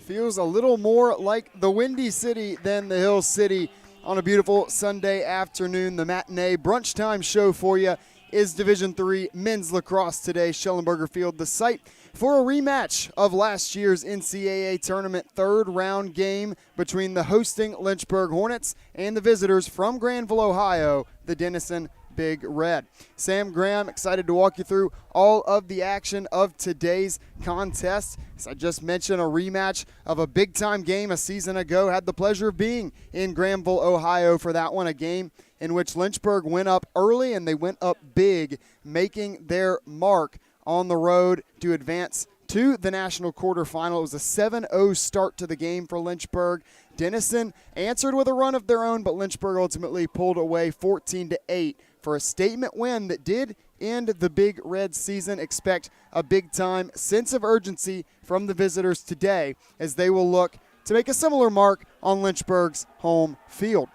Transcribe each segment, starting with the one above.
Feels a little more like the Windy City than the Hill City on a beautiful Sunday afternoon. The matinee brunch time show for you is Division III men's lacrosse today. Schellenberger Field, the site for a rematch of last year's NCAA tournament third round game between the hosting Lynchburg Hornets and the visitors from Granville, Ohio, the Denison Big Red. Sam Graham, excited to walk you through all of the action of today's contest. As I just mentioned, a rematch of a big-time game a season ago. Had the pleasure of being in Granville, Ohio for that one, a game in which Lynchburg went up early and they went up big, making their mark on the road to advance to the national quarterfinal. It was a 7-0 start to the game for Lynchburg. Denison answered with a run of their own, but Lynchburg ultimately pulled away 14-8 for a statement win that did end the Big Red season. Expect a big-time sense of urgency from the visitors today as they will look to make a similar mark on Lynchburg's home field.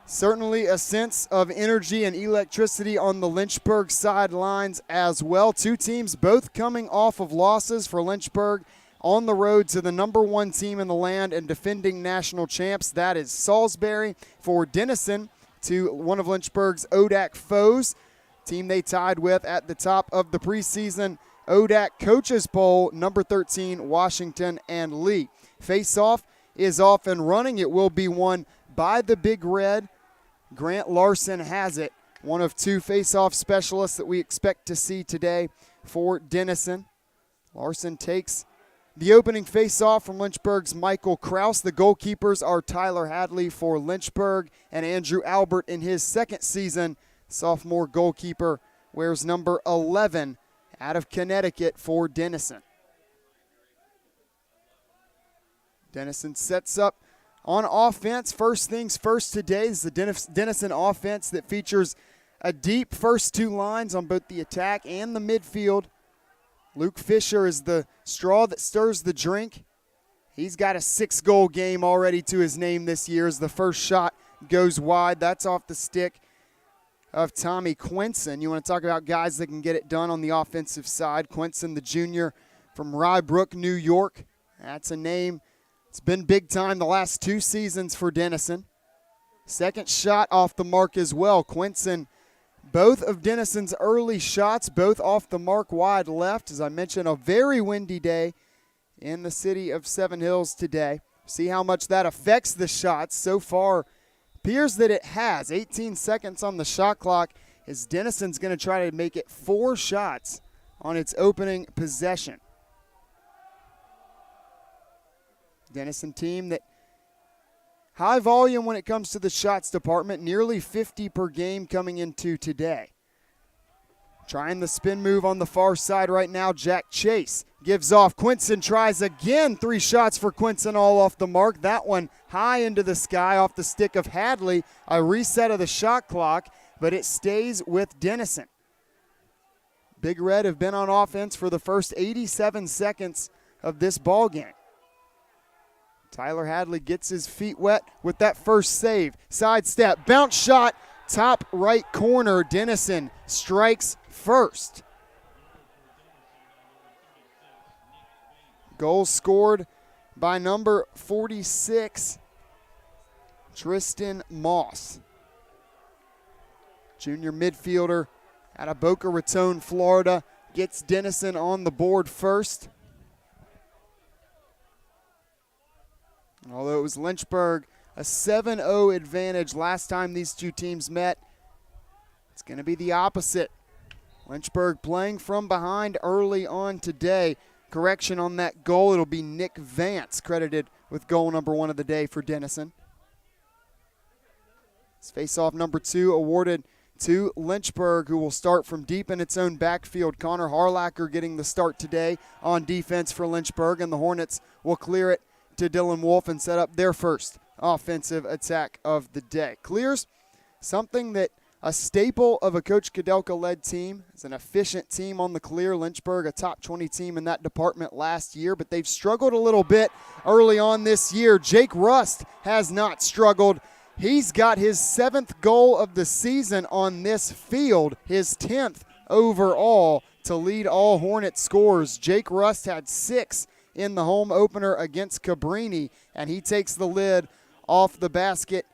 Certainly a sense of energy and electricity on the Lynchburg sidelines as well. Two teams both coming off of losses. For Lynchburg on the road to the #1 team in the land and defending national champs, that is Salisbury. For Denison, to one of Lynchburg's ODAC foes, team they tied with at the top of the preseason ODAC Coaches Poll, number 13, Washington and Lee. Face-off is off and running. It will be won by the Big Red. Grant Larson has it, one of two face-off specialists that we expect to see today for Denison. Larson takes the opening face-off from Lynchburg's Michael Kraus. The goalkeepers are Tyler Hadley for Lynchburg and Andrew Albert in his second season. Sophomore goalkeeper wears number 11 out of Connecticut for Denison. Denison sets up on offense. First things first today is the Denison offense that features a deep first two lines on both the attack and the midfield. Luke Fisher is the straw that stirs the drink. He's got a 6-goal game already to his name this year as the first shot goes wide. That's off the stick of Tommy Quinson. You want to talk about guys that can get it done on the offensive side. Quinson, the junior from Rye Brook, New York. That's a name. It's been big time the last two seasons for Denison. Second shot off the mark as well. Quinson, both of Denison's early shots, both off the mark wide left. As I mentioned, a very windy day in the city of Seven Hills today. See how much that affects the shots. So far, appears that it has. 18 seconds on the shot clock as Denison's going to try to make it 4 shots on its opening possession. Denison team that high volume when it comes to the shots department, nearly 50 per game coming into today. Trying the spin move on the far side right now, Jack Chase gives off. Quinson tries again. 3 shots for Quinson, all off the mark. That one high into the sky off the stick of Hadley. A reset of the shot clock, but it stays with Denison. Big Red have been on offense for the first 87 seconds of this ball game. Tyler Hadley gets his feet wet with that first save. Sidestep, bounce shot, top right corner. Denison strikes first. Goal scored by number 46, Tristan Moss. Junior midfielder out of Boca Raton, Florida, gets Denison on the board first. Although it was Lynchburg, a 7-0 advantage last time these two teams met, it's going to be the opposite. Lynchburg playing from behind early on today. Correction on that goal, it'll be Nick Vance credited with goal number 1 of the day for Denison. It's face-off number 2 awarded to Lynchburg, who will start from deep in its own backfield. Connor Harlacher getting the start today on defense for Lynchburg, and the Hornets will clear it to Dylan Wolf and set up their first offensive attack of the day. Clears, something that a staple of a Coach Kudelka-led team. It's an efficient team on the clear. Lynchburg, a top 20 team in that department last year, but they've struggled a little bit early on this year. Jake Rust has not struggled. He's got his 7th goal of the season on this field, his 10th overall to lead all Hornet scores. Jake Rust had 6 in the home opener against Cabrini, and he takes the lid off the basket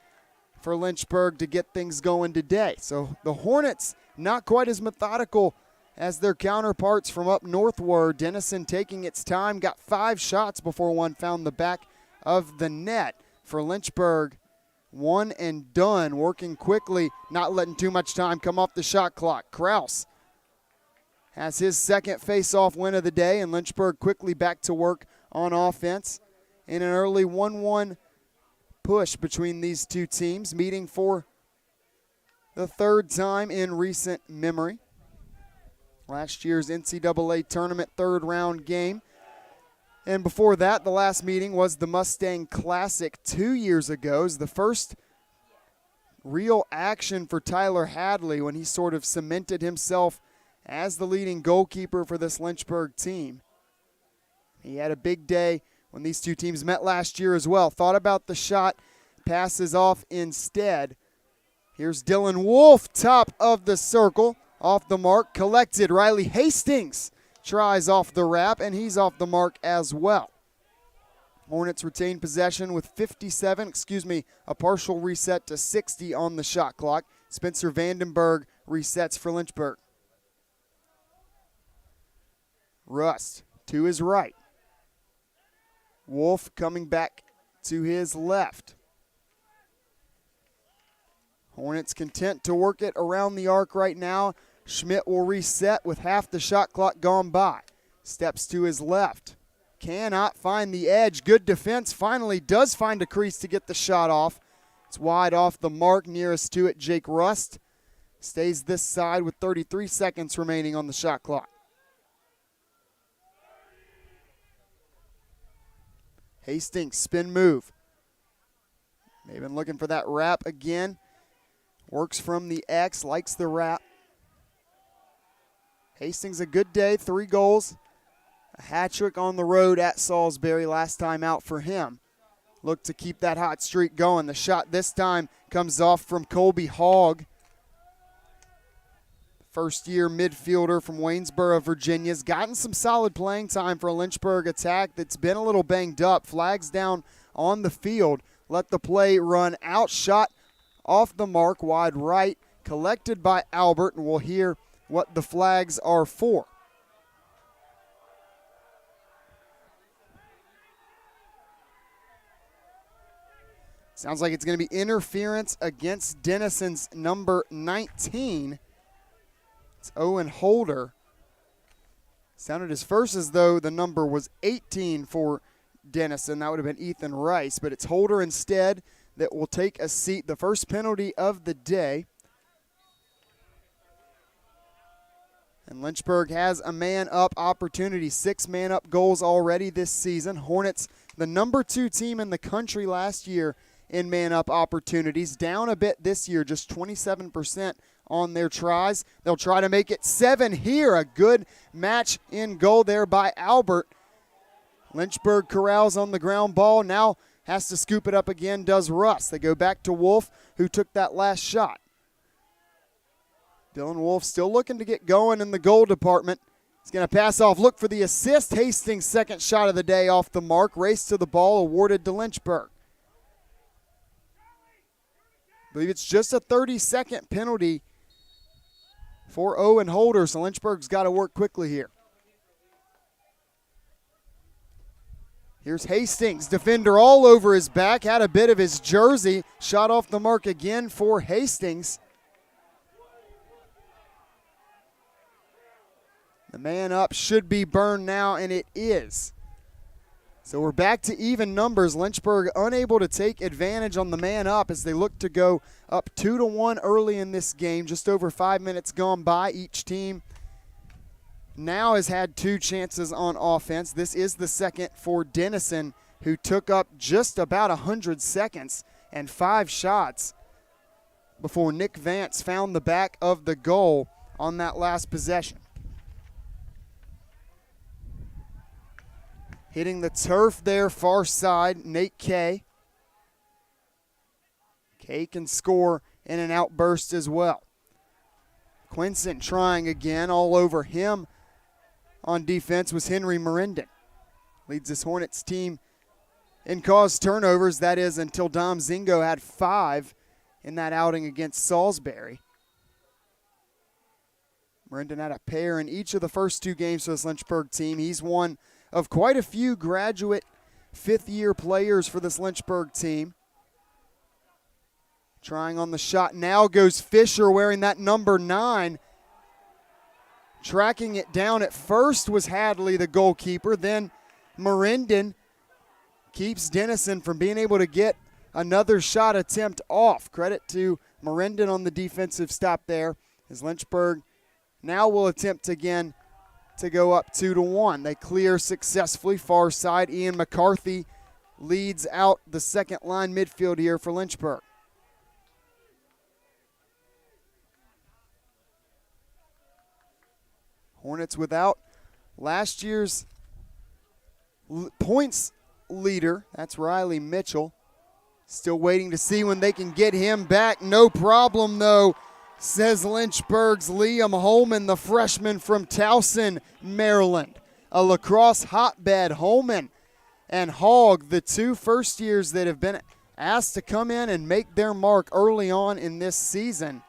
for Lynchburg to get things going today. So the Hornets not quite as methodical as their counterparts from up north were. Denison taking its time, got 5 shots before one found the back of the net. For Lynchburg, one and done, working quickly, not letting too much time come off the shot clock. Kraus has his second face-off win of the day, and Lynchburg quickly back to work on offense in an early 1-1 push between these two teams, meeting for the third time in recent memory. Last year's NCAA tournament third-round game. And before that, the last meeting was the Mustang Classic 2 years ago. It was the first real action for Tyler Hadley when he sort of cemented himself as the leading goalkeeper for this Lynchburg team. He had a big day when these two teams met last year as well. Thought about the shot, passes off instead. Here's Dylan Wolf, top of the circle, off the mark, collected. Riley Hastings tries off the wrap, and he's off the mark as well. Hornets retain possession with 57, a partial reset to 60 on the shot clock. Spencer Vandenberg resets for Lynchburg. Rust to his right. Wolf coming back to his left. Hornets content to work it around the arc right now. Schmidt will reset with half the shot clock gone by. Steps to his left. Cannot find the edge. Good defense. Finally does find a crease to get the shot off. It's wide off the mark. Nearest to it, Jake Rust. Stays this side with 33 seconds remaining on the shot clock. Hastings, spin move. They've been looking for that wrap again. Works from the X, likes the wrap. Hastings, a good day, 3 goals. A hat trick on the road at Salisbury last time out for him. Look to keep that hot streak going. The shot this time comes off from Colby Hogg. First-year midfielder from Waynesboro, Virginia. Has gotten some solid playing time for a Lynchburg attack that's been a little banged up. Flags down on the field. Let the play run out. Shot off the mark, wide right. Collected by Albert, and we'll hear what the flags are for. Sounds like it's going to be interference against Denison's number 19. It's Owen Holder. Sounded as first as though the number was 18 for Denison. That would have been Ethan Rice, but it's Holder instead that will take a seat. The first penalty of the day. And Lynchburg has a man-up opportunity. 6 man-up goals already this season. Hornets, the number 2 team in the country last year in man-up opportunities. Down a bit this year, just 27% on their tries. They'll try to make it 7 here. A good match in goal there by Albert. Lynchburg corrals on the ground ball. Now has to scoop it up again, does Russ. They go back to Wolf, who took that last shot. Dylan Wolf still looking to get going in the goal department. He's going to pass off, look for the assist. Hastings' second shot of the day off the mark. Race to the ball awarded to Lynchburg. I believe it's just a 30-second penalty for Owen Holder, so Lynchburg's got to work quickly here. Here's Hastings, defender all over his back, had a bit of his jersey. Shot off the mark again for Hastings. The man up should be burned now, and it is. So we're back to even numbers. Lynchburg unable to take advantage on the man up as they look to go up 2-1 early in this game. Just over 5 minutes gone by. Each team now has had 2 chances on offense. This is the second for Denison, who took up just about 100 seconds and 5 shots before Nick Vance found the back of the goal on that last possession. Hitting the turf there, far side, Nate Kay. Kay can score in an outburst as well. Quinson trying again. All over him on defense was Henry Merendon. leads this Hornets team in caused turnovers. That is until Dom Zingo had 5 in that outing against Salisbury. Merendon had a pair in each of the first 2 games for this Lynchburg team. He's one of quite a few graduate fifth-year players for this Lynchburg team. Trying on the shot now goes Fisher, wearing that number 9. Tracking it down at first was Hadley, the goalkeeper. Then Merendon keeps Denison from being able to get another shot attempt off. Credit to Merendon on the defensive stop there, as Lynchburg now will attempt again to go up 2-1. They clear successfully far side. Ian McCarthy leads out the second line midfield here for Lynchburg. Hornets without last year's points leader. That's Riley Mitchell. Still waiting to see when they can get him back. No problem, though, says Lynchburg's Liam Holman, the freshman from Towson, Maryland. A lacrosse hotbed. Holman and Hogg, the 2 first years that have been asked to come in and make their mark early on in this season.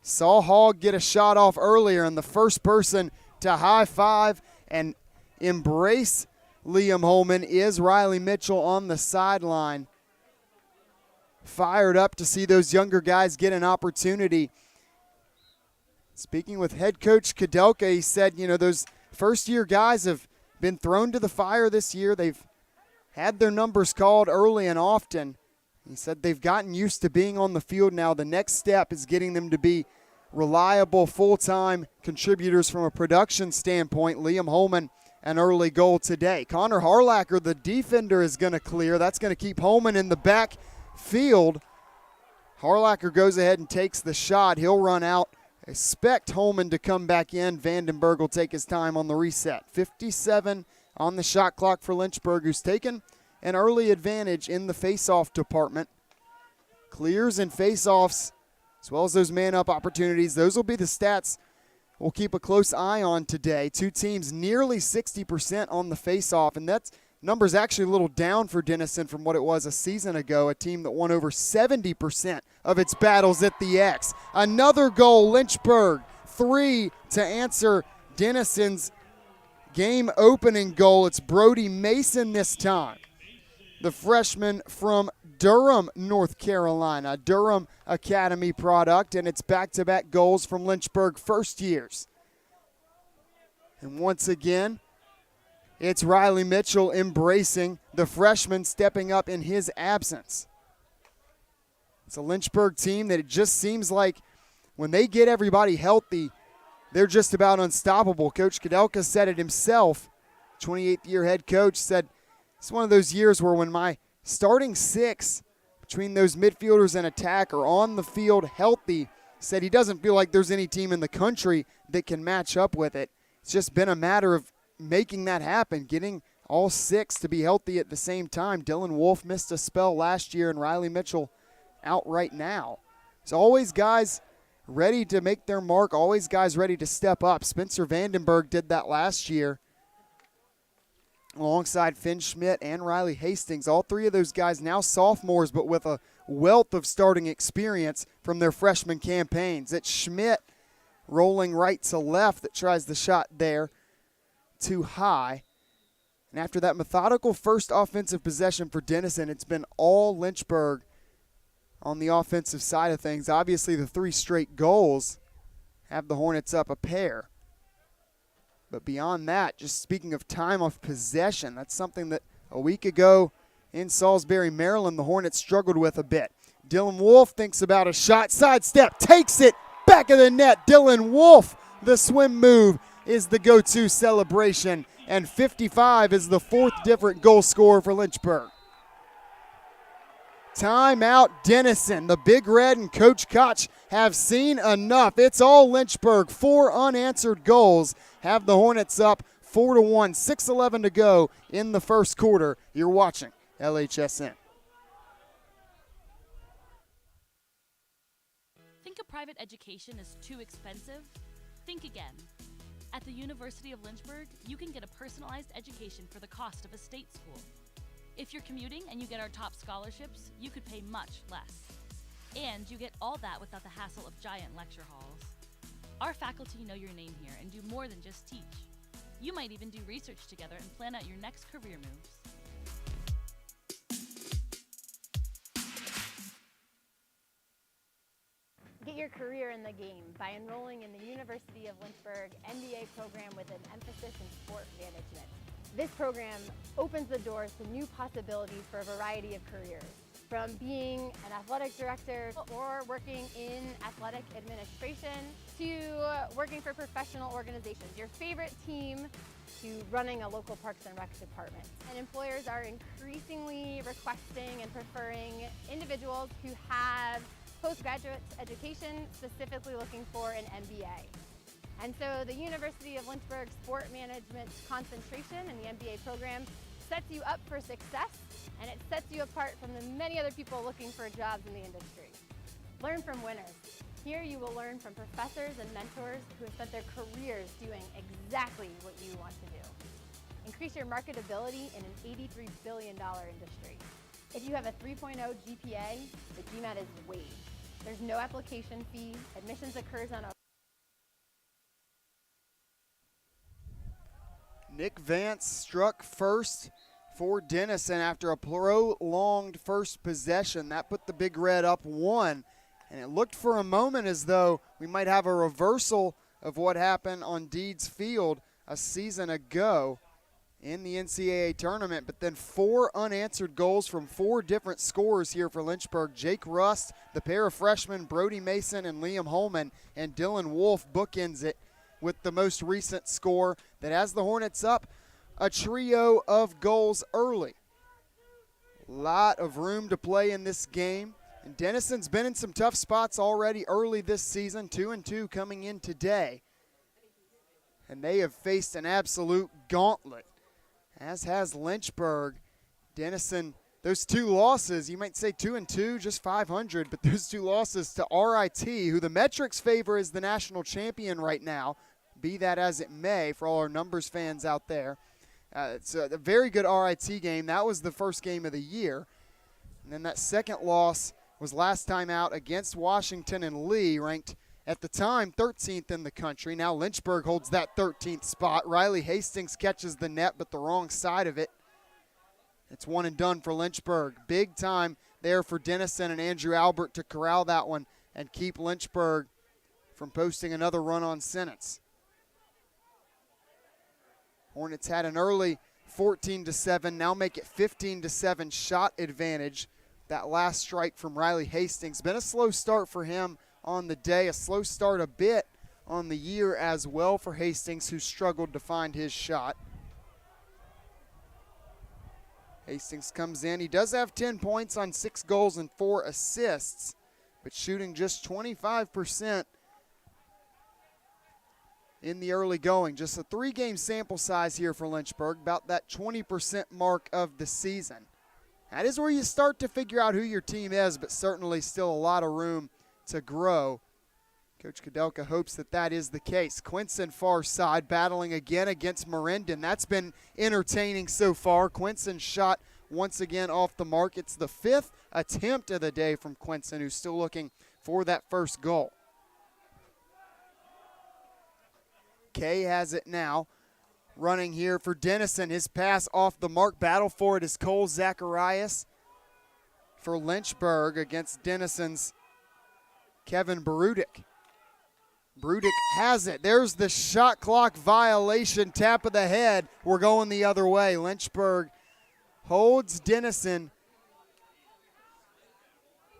Saw Hogg get a shot off earlier, and the first person to high-five and embrace Liam Holman is Riley Mitchell on the sideline. Fired up to see those younger guys get an opportunity. Speaking with head coach Kadelka, he said, those first-year guys have been thrown to the fire this year. They've had their numbers called early and often. He said they've gotten used to being on the field now. The next step is getting them to be reliable, full-time contributors from a production standpoint. Liam Holman, an early goal today. Connor Harlacker, the defender, is going to clear. That's going to keep Holman in the back field. Harlacker goes ahead and takes the shot. He'll run out. Expect Holman to come back in. Vandenberg will take his time on the reset. 57 on the shot clock for Lynchburg, who's taken an early advantage in the face-off department. Clears and face-offs, as well as those man-up opportunities. Those will be the stats we'll keep a close eye on today. 2 teams nearly 60% on the face-off, and that number's actually a little down for Denison from what it was a season ago, a team that won over 70% of its battles at the X. Another goal, Lynchburg, 3 to answer Denison's game-opening goal. It's Brody Mason this time, the freshman from Durham, North Carolina, Durham Academy product, and it's back-to-back goals from Lynchburg first years. And once again, it's Riley Mitchell embracing the freshman, stepping up in his absence. It's a Lynchburg team that it just seems like when they get everybody healthy, they're just about unstoppable. Coach Kadelka said it himself. 28th-year head coach said, it's one of those years where when my starting 6 between those midfielders and attack are on the field healthy, said he doesn't feel like there's any team in the country that can match up with it. It's just been a matter of making that happen, getting all 6 to be healthy at the same time. Dylan Wolf missed a spell last year, and Riley Mitchell out right now. So always guys ready to make their mark, always guys ready to step up. Spencer Vandenberg did that last year alongside Finn Schmidt and Riley Hastings. All 3 of those guys now sophomores, but with a wealth of starting experience from their freshman campaigns. It's Schmidt rolling right to left that tries the shot there. Too high. And after that methodical first offensive possession for Denison, it's been all Lynchburg on the offensive side of things. Obviously, the 3 straight goals have the Hornets up a pair. But beyond that, just speaking of time of possession, that's something that a week ago in Salisbury, Maryland, the Hornets struggled with a bit. Dylan Wolf thinks about a shot, sidestep, takes it, back of the net. Dylan Wolf, the swim move is the go-to celebration, and 55 is the 4th different goal scorer for Lynchburg. Timeout Denison. The Big Red and Coach Koch have seen enough. It's all Lynchburg. 4 unanswered goals have the Hornets up 4-1. 6:11 to go in the first quarter. You're watching LHSN. Think a private education is too expensive? Think again. At the University of Lynchburg, you can get a personalized education for the cost of a state school. If you're commuting and you get our top scholarships, you could pay much less. And you get all that without the hassle of giant lecture halls. Our faculty know your name here and do more than just teach. You might even do research together and plan out your next career moves. Get your career in the game by enrolling in the University of Lynchburg MBA program with an emphasis in sport management. This program opens the doors to new possibilities for a variety of careers, from being an athletic director or working in athletic administration to working for professional organizations, your favorite team, to running a local Parks and Rec department. And employers are increasingly requesting and preferring individuals who have postgraduate education, specifically looking for an MBA. And so the University of Lynchburg Sport Management concentration in the MBA program sets you up for success, and it sets you apart from the many other people looking for jobs in the industry. Learn from winners. Here you will learn from professors and mentors who have spent their careers doing exactly what you want to do. Increase your marketability in an $83 billion industry. If you have a 3.0 GPA, the GMAT is waived. There's no application fee. Admissions occurs on a Nick Vance struck first for Denison after a prolonged first possession. That put the Big Red up 1, and it looked for a moment as though we might have a reversal of what happened on Deeds Field a season ago in the NCAA tournament, but then 4 unanswered goals from 4 different scorers here for Lynchburg. Jake Rust, the pair of freshmen, Brody Mason and Liam Holman, and Dylan Wolf bookends it with the most recent score that has the Hornets up a trio of goals early. Lot of room to play in this game, and Denison's been in some tough spots already early this season, 2-2 coming in today, and they have faced an absolute gauntlet, as has Lynchburg. Denison, those 2 losses, you might say 2-2, just 500, but those 2 losses to RIT, who the metrics favor as the national champion right now, be that as it may for all our numbers fans out there. It's a very good RIT game. That was the first game of the year. And then that second loss was last time out against Washington and Lee, ranked at the time 13th in the country. Now Lynchburg holds that 13th spot. Riley Hastings catches the net, but the wrong side of it. It's one and done for Lynchburg. Big time there for Denison and Andrew Albert to corral that one and keep Lynchburg from posting another run on sentence. Hornets had an early 14-7, now make it 15-7 shot advantage. That last strike from Riley Hastings. Been a slow start for him on the day, a slow start a bit on the year as well for Hastings, who struggled to find his shot. Hastings comes in. He does have 10 points on 6 goals and 4 assists, but shooting just 25% in the early going. Just a 3-game sample size here for Lynchburg, about that 20% mark of the season. That is where you start to figure out who your team is, but certainly still a lot of room to grow. Coach Kudelka hopes that that is the case. Quinson far side battling again against Merendon. That's been entertaining so far. Quinson shot once again off the mark. It's the 5th attempt of the day from Quinson, who's still looking for that first goal. Kay has it now. Running here for Denison. His pass off the mark. Battle for it is Cole Zacharias for Lynchburg against Denison's Kevin Barudik. Barudik has it. There's the shot clock violation. Tap of the head. We're going the other way. Lynchburg holds Denison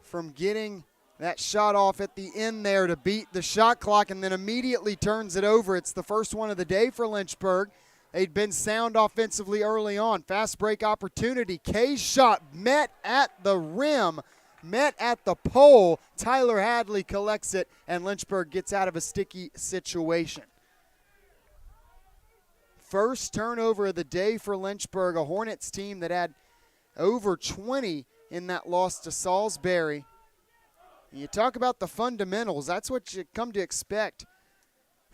from getting that shot off at the end there to beat the shot clock, and then immediately turns it over. It's the first one of the day for Lynchburg. They'd been sound offensively early on. Fast break opportunity. Kay's shot met at the rim, met at the pole. Tyler Hadley collects it, and Lynchburg gets out of a sticky situation. First turnover of the day for Lynchburg, a Hornets team that had over 20 in that loss to Salisbury. And you talk about the fundamentals. That's what you come to expect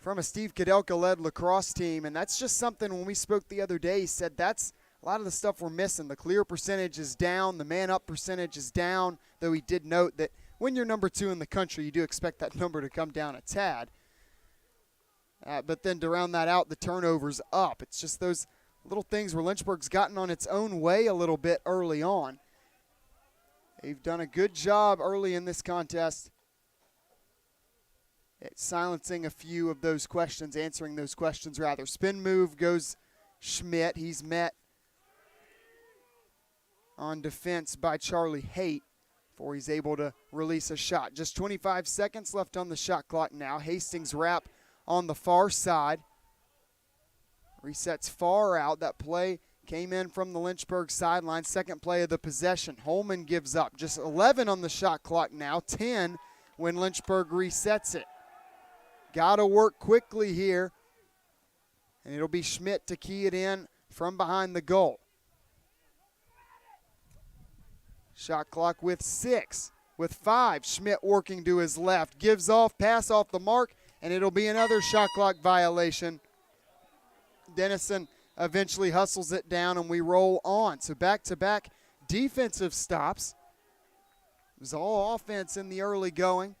from a Steve Kudelka-led lacrosse team, and that's just something when we spoke the other day, he said that's a lot of the stuff we're missing. The clear percentage is down, the man-up percentage is down, though he did note that when you're number 2 in the country, you do expect that number to come down a tad. But then to round that out, the turnover's up. It's just those little things where Lynchburg's gotten on its own way a little bit early on. They've done a good job early in this contest at silencing a few of those questions, answering those questions rather. Spin move goes Schmidt. He's met on defense by Charlie Haight before he's able to release a shot. Just 25 seconds left on the shot clock now. Hastings wrap on the far side. Resets far out. That play came in from the Lynchburg sideline. Second play of the possession. Holman gives up. Just 11 on the shot clock now. 10 when Lynchburg resets it. Got to work quickly here. And it'll be Schmidt to key it in from behind the goal. Shot clock with 6. With 5, Schmidt working to his left. Gives off, pass off the mark, and it'll be another shot clock violation. Denison eventually hustles it down, and we roll on. So back-to-back defensive stops. It was all offense in the early going.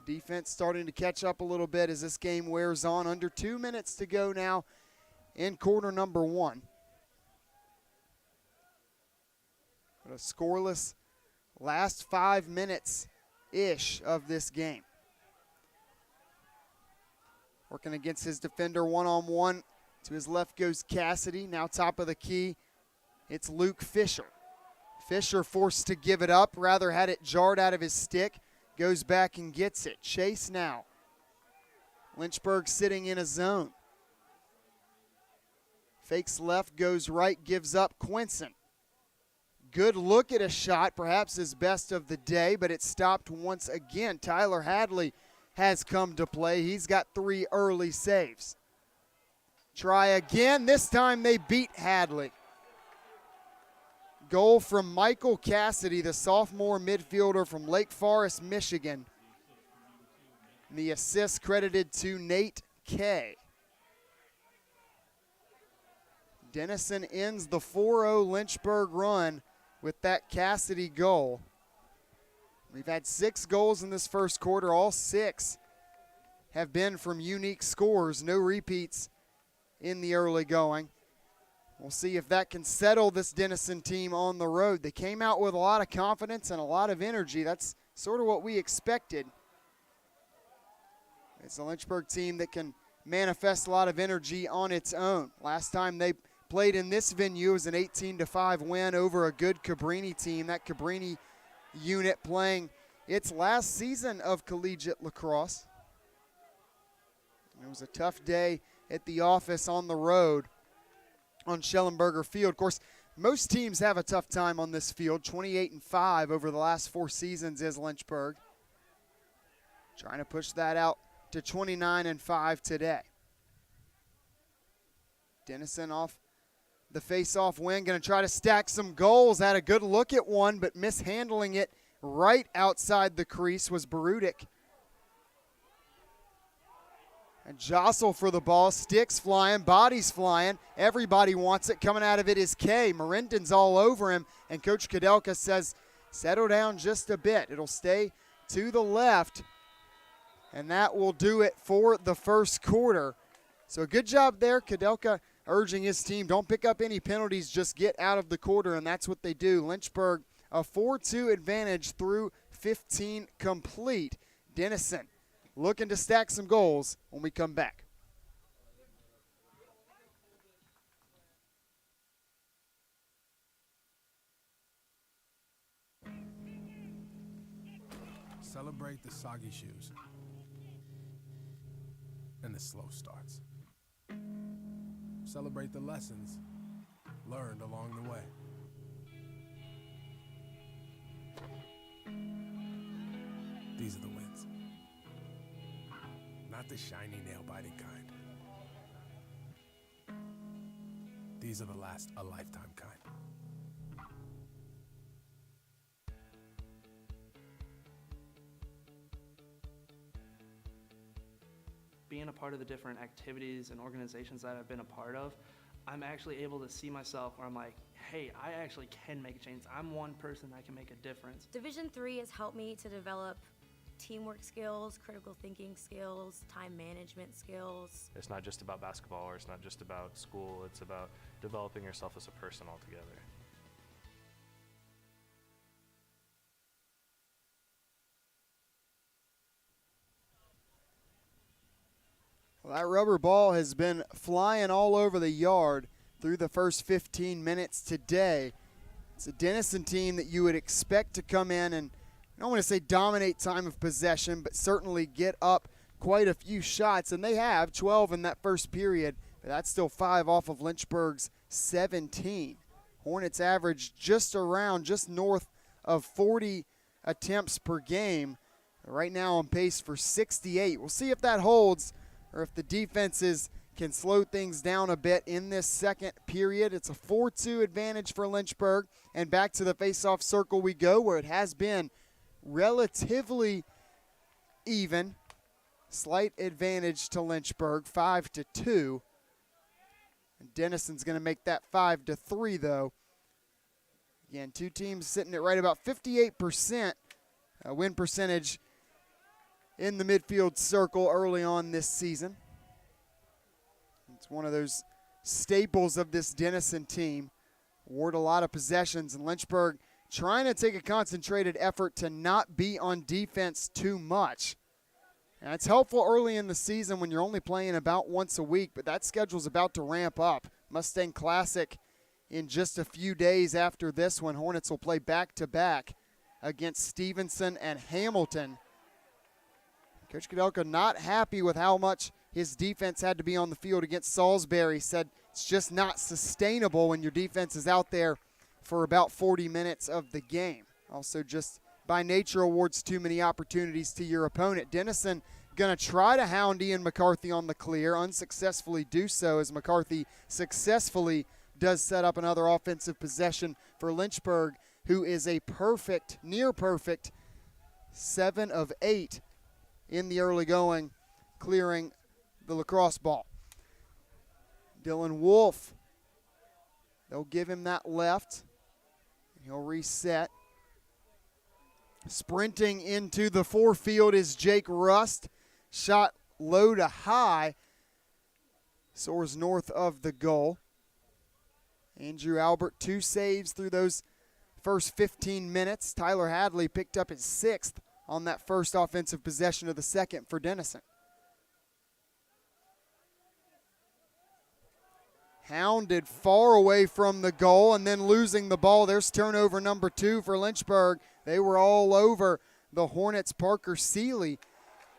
Defense starting to catch up a little bit as this game wears on. Under 2 minutes to go now in quarter number 1. But a scoreless last 5 minutes-ish of this game. Working against his defender one-on-one. To his left goes Cassidy. Now top of the key, it's Luke Fisher. Fisher forced to give it up. Rather had it jarred out of his stick. Goes back and gets it. Chase now. Lynchburg sitting in a zone. Fakes left, goes right, gives up. Quinson. Good look at a shot, perhaps his best of the day, but it stopped once again. Tyler Hadley has come to play. He's got 3 early saves. Try again. This time they beat Hadley. Goal from Michael Cassidy, the sophomore midfielder from Lake Forest, Michigan. The assist credited to Nate Kay. Denison ends the 4-0 Lynchburg run with that Cassidy goal. We've had 6 goals in this first quarter. All 6 have been from unique scores. No repeats in the early going. We'll see if that can settle this Denison team on the road. They came out with a lot of confidence and a lot of energy. That's sort of what we expected. It's a Lynchburg team that can manifest a lot of energy on its own. Last time they played in this venue was an 18-5 win over a good Cabrini team. That Cabrini unit playing its last season of collegiate lacrosse. It was a tough day at the office on the road on Schellenberger Field. Of course, most teams have a tough time on this field. 28-5 over the last 4 seasons is Lynchburg. Trying to push that out to 29-5 today. Denison off the face-off win, going to try to stack some goals. Had a good look at one, but mishandling it right outside the crease was Barudik. And jostle for the ball, sticks flying, bodies flying. Everybody wants it. Coming out of it is Kay. Marindon's all over him, and Coach Kudelka says, settle down just a bit. It'll stay to the left, and that will do it for the first quarter. So good job there. Kudelka urging his team, don't pick up any penalties, just get out of the quarter, and that's what they do. Lynchburg, a 4-2 advantage through 15 complete. Denison looking to stack some goals when we come back. Celebrate the soggy shoes and the slow starts. Celebrate the lessons learned along the way. These are the wins. Not the shiny, nail-biting kind. These are the last a lifetime kind. being a part of the different activities and organizations that I've been a part of, I'm actually able to see myself where I'm like, hey, I actually can make a change. I'm one person that can make a difference. Division III has helped me to develop teamwork skills, critical thinking skills, time management skills. It's not just about basketball, or it's not just about school. It's about developing yourself as a person altogether. Well, that rubber ball has been flying all over the yard through the first 15 minutes today. It's a Denison team that you would expect to come in and, I don't want to say dominate time of possession, but certainly get up quite a few shots, and they have 12 in that first period, but that's still 5 off of Lynchburg's 17. Hornets average just north of 40 attempts per game. Right now on pace for 68. We'll see if that holds, or if the defenses can slow things down a bit in this second period. It's a 4-2 advantage for Lynchburg. And back to the face-off circle we go, where it has been relatively even. Slight advantage to Lynchburg, 5-2. And Denison's going to make that 5-3, though. Again, two teams sitting at right about 58% win percentage in the midfield circle early on this season. It's one of those staples of this Denison team. Award a lot of possessions, and Lynchburg trying to take a concentrated effort to not be on defense too much. And it's helpful early in the season when you're only playing about once a week, but that schedule's about to ramp up. Mustang Classic in just a few days after this one. Hornets will play back-to-back against Stevenson and Hamilton. Coach Kudelka not happy with how much his defense had to be on the field against Salisbury. Said it's just not sustainable when your defense is out there for about 40 minutes of the game. Also just by nature awards too many opportunities to your opponent. Denison going to try to hound Ian McCarthy on the clear, unsuccessfully do so as McCarthy successfully does set up another offensive possession for Lynchburg, who is a perfect, near perfect 7 of 8 in the early going, clearing the lacrosse ball. Dylan Wolf, they'll give him that left. He'll reset. Sprinting into the forefield is Jake Rust. Shot low to high. Soars north of the goal. Andrew Albert, 2 saves through those first 15 minutes. Tyler Hadley picked up his 6th on that first offensive possession of the second for Denison. Hounded far away from the goal and then losing the ball. There's turnover number 2 for Lynchburg. They were all over the Hornets' Parker Seeley.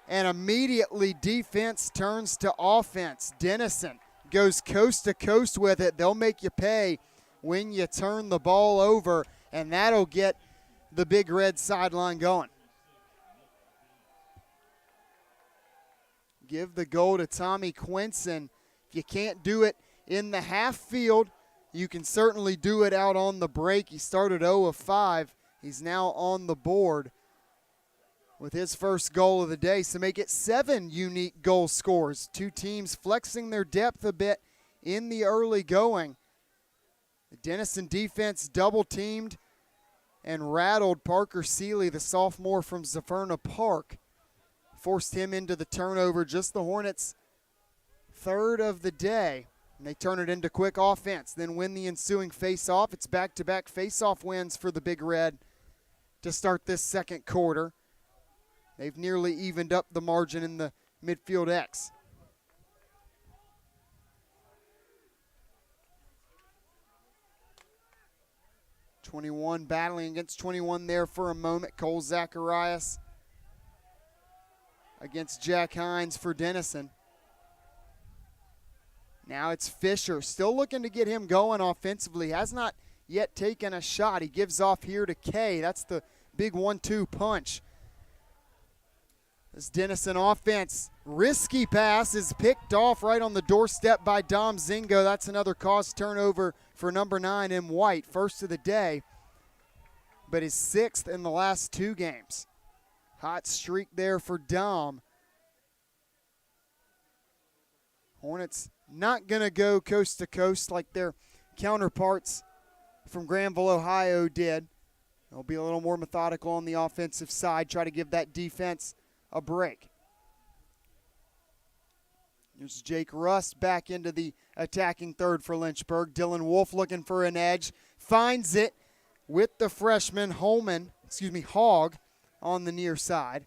And immediately defense turns to offense. Denison goes coast to coast with it. They'll make you pay when you turn the ball over, and that'll get the Big Red sideline going. Give the goal to Tommy Quinson. If you can't do it in the half field, you can certainly do it out on the break. He started 0 of 5. He's now on the board with his first goal of the day, so make it 7 unique goal scores. Two teams flexing their depth a bit in the early going. The Denison defense double-teamed and rattled Parker Seeley, the sophomore from Zaferna Park. Forced him into the turnover, just the Hornets' 3rd of the day. And they turn it into quick offense, then win the ensuing face-off. It's back-to-back face-off wins for the Big Red to start this second quarter. They've nearly evened up the margin in the midfield X. .21 battling against 21 there for a moment. Cole Zacharias against Jack Hines for Denison. Now it's Fisher, still looking to get him going offensively. Has not yet taken a shot. He gives off here to Kay. That's the big 1-2 punch. This Denison offense, risky pass is picked off right on the doorstep by Dom Zingo. That's another cause turnover for number 9 in White, first of the day, but his 6th in the last 2 games. Hot streak there for Dom. Hornets not going to go coast to coast like their counterparts from Granville, Ohio did. They'll be a little more methodical on the offensive side, try to give that defense a break. Here's Jake Rust back into the attacking third for Lynchburg. Dylan Wolf looking for an edge, finds it with the freshman Hogg on the near side.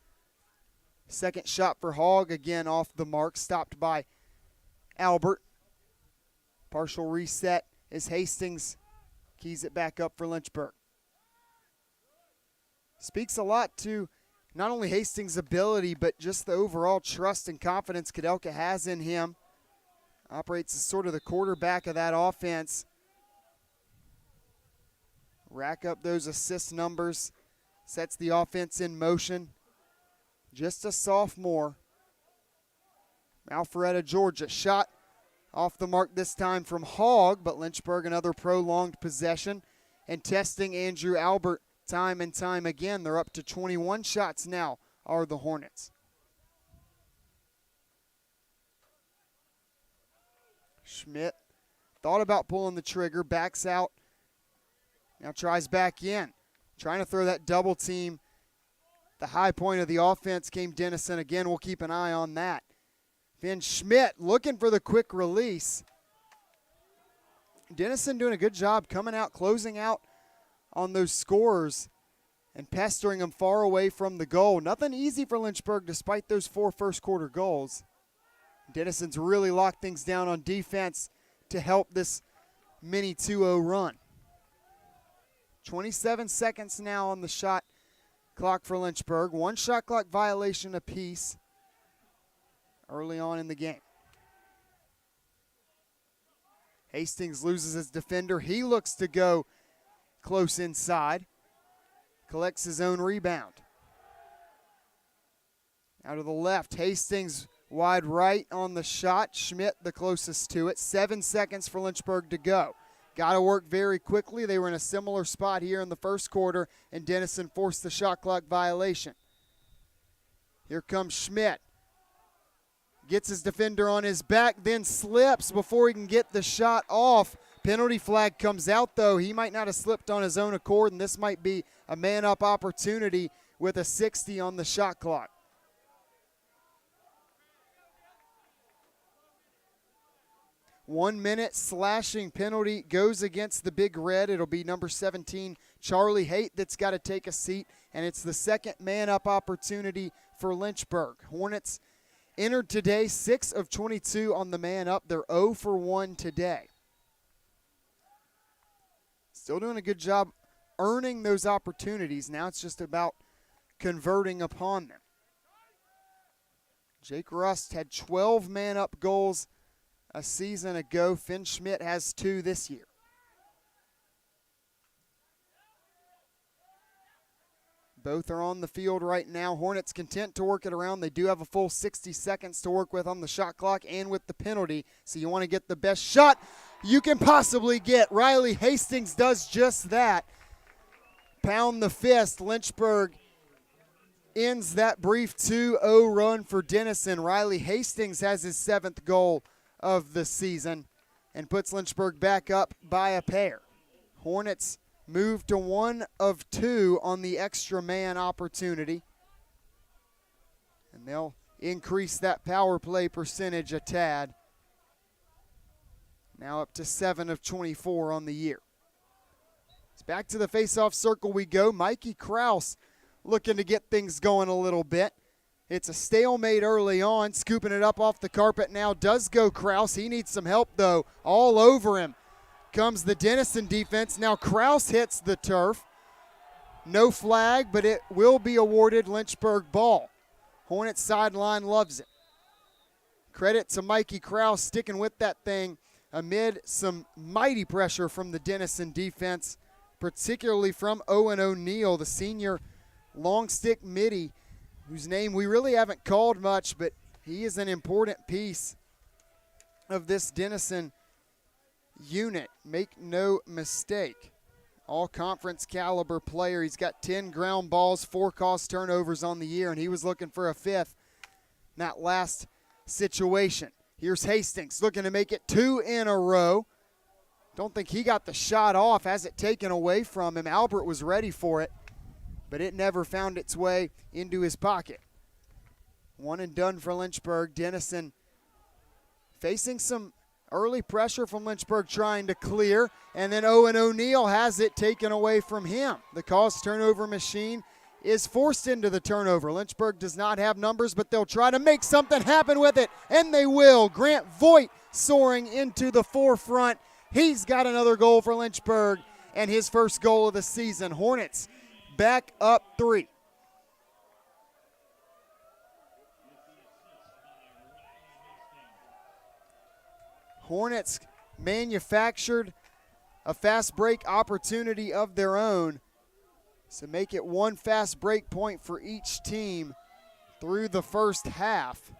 Second shot for Hogg, again off the mark, stopped by Albert. Partial reset as Hastings keys it back up for Lynchburg. Speaks a lot to not only Hastings' ability, but just the overall trust and confidence Kudelka has in him. Operates as sort of the quarterback of that offense. Rack up those assist numbers. Sets the offense in motion. Just a sophomore. Alpharetta, Georgia. Shot off the mark this time from Hogg, but Lynchburg another prolonged possession. And testing Andrew Albert time and time again. They're up to 21 shots now, are the Hornets. Schmidt thought about pulling the trigger, backs out. Now tries back in. Trying to throw that double team. The high point of the offense came Denison. Again, we'll keep an eye on that. Then Schmidt looking for the quick release. Denison doing a good job coming out, closing out on those scorers and pestering them far away from the goal. Nothing easy for Lynchburg despite those 4 first-quarter goals. Denison's really locked things down on defense to help this mini 2-0 run. 27 seconds now on the shot clock for Lynchburg. 1 shot clock violation apiece early on in the game. Hastings loses his defender. He looks to go close inside. Collects his own rebound. Out of the left, Hastings wide right on the shot. Schmidt the closest to it. 7 seconds for Lynchburg to go. Got to work very quickly. They were in a similar spot here in the first quarter, and Denison forced the shot clock violation. Here comes Schmidt. Gets his defender on his back, then slips before he can get the shot off. Penalty flag comes out, though. He might not have slipped on his own accord, and this might be a man-up opportunity with a 60 on the shot clock. One minute slashing penalty goes against the Big Red. It'll be number 17, Charlie Haight, that's got to take a seat, and it's the second man-up opportunity for Lynchburg. Hornets entered today 6 of 22 on the man-up. They're 0 for 1 today. Still doing a good job earning those opportunities. Now it's just about converting upon them. Jake Rust had 12 man-up goals a season ago. Finn Schmidt has 2 this year. Both are on the field right now. Hornets content to work it around. They do have a full 60 seconds to work with on the shot clock and with the penalty, so you want to get the best shot you can possibly get. Riley Hastings does just that. Pound the fist. Lynchburg ends that brief 2-0 run for Denison. Riley Hastings has his 7th goal of the season and puts Lynchburg back up by a pair. Hornets move to 1 of 2 on the extra man opportunity, and they'll increase that power play percentage a tad. Now up to 7 of 24 on the year. It's back to the face-off circle we go. Mikey Kraus looking to get things going a little bit. It's a stalemate early on. Scooping it up off the carpet now does go Kraus. He needs some help, though. All over him comes the Denison defense. Now Kraus hits the turf. No flag, but it will be awarded Lynchburg ball. Hornets sideline loves it. Credit to Mikey Kraus sticking with that thing amid some mighty pressure from the Denison defense, particularly from Owen O'Neill, the senior long stick midi, whose name we really haven't called much, but he is an important piece of this Denison unit. Make no mistake. All-conference caliber player. He's got 10 ground balls, 4 caused turnovers on the year, and he was looking for a 5th in that last situation. Here's Hastings looking to make it 2 in a row. Don't think he got the shot off, has it taken away from him. Albert was ready for it, but it never found its way into his pocket. 1 and done for Lynchburg. Denison facing some early pressure from Lynchburg trying to clear, and then Owen O'Neill has it taken away from him. The Cause turnover machine is forced into the turnover. Lynchburg does not have numbers, but they'll try to make something happen with it, and they will. Grant Voigt soaring into the forefront. He's got another goal for Lynchburg, and his first goal of the season. Hornets back up 3. Hornets manufactured a fast break opportunity of their own. So make it 1 fast break point for each team through the first half.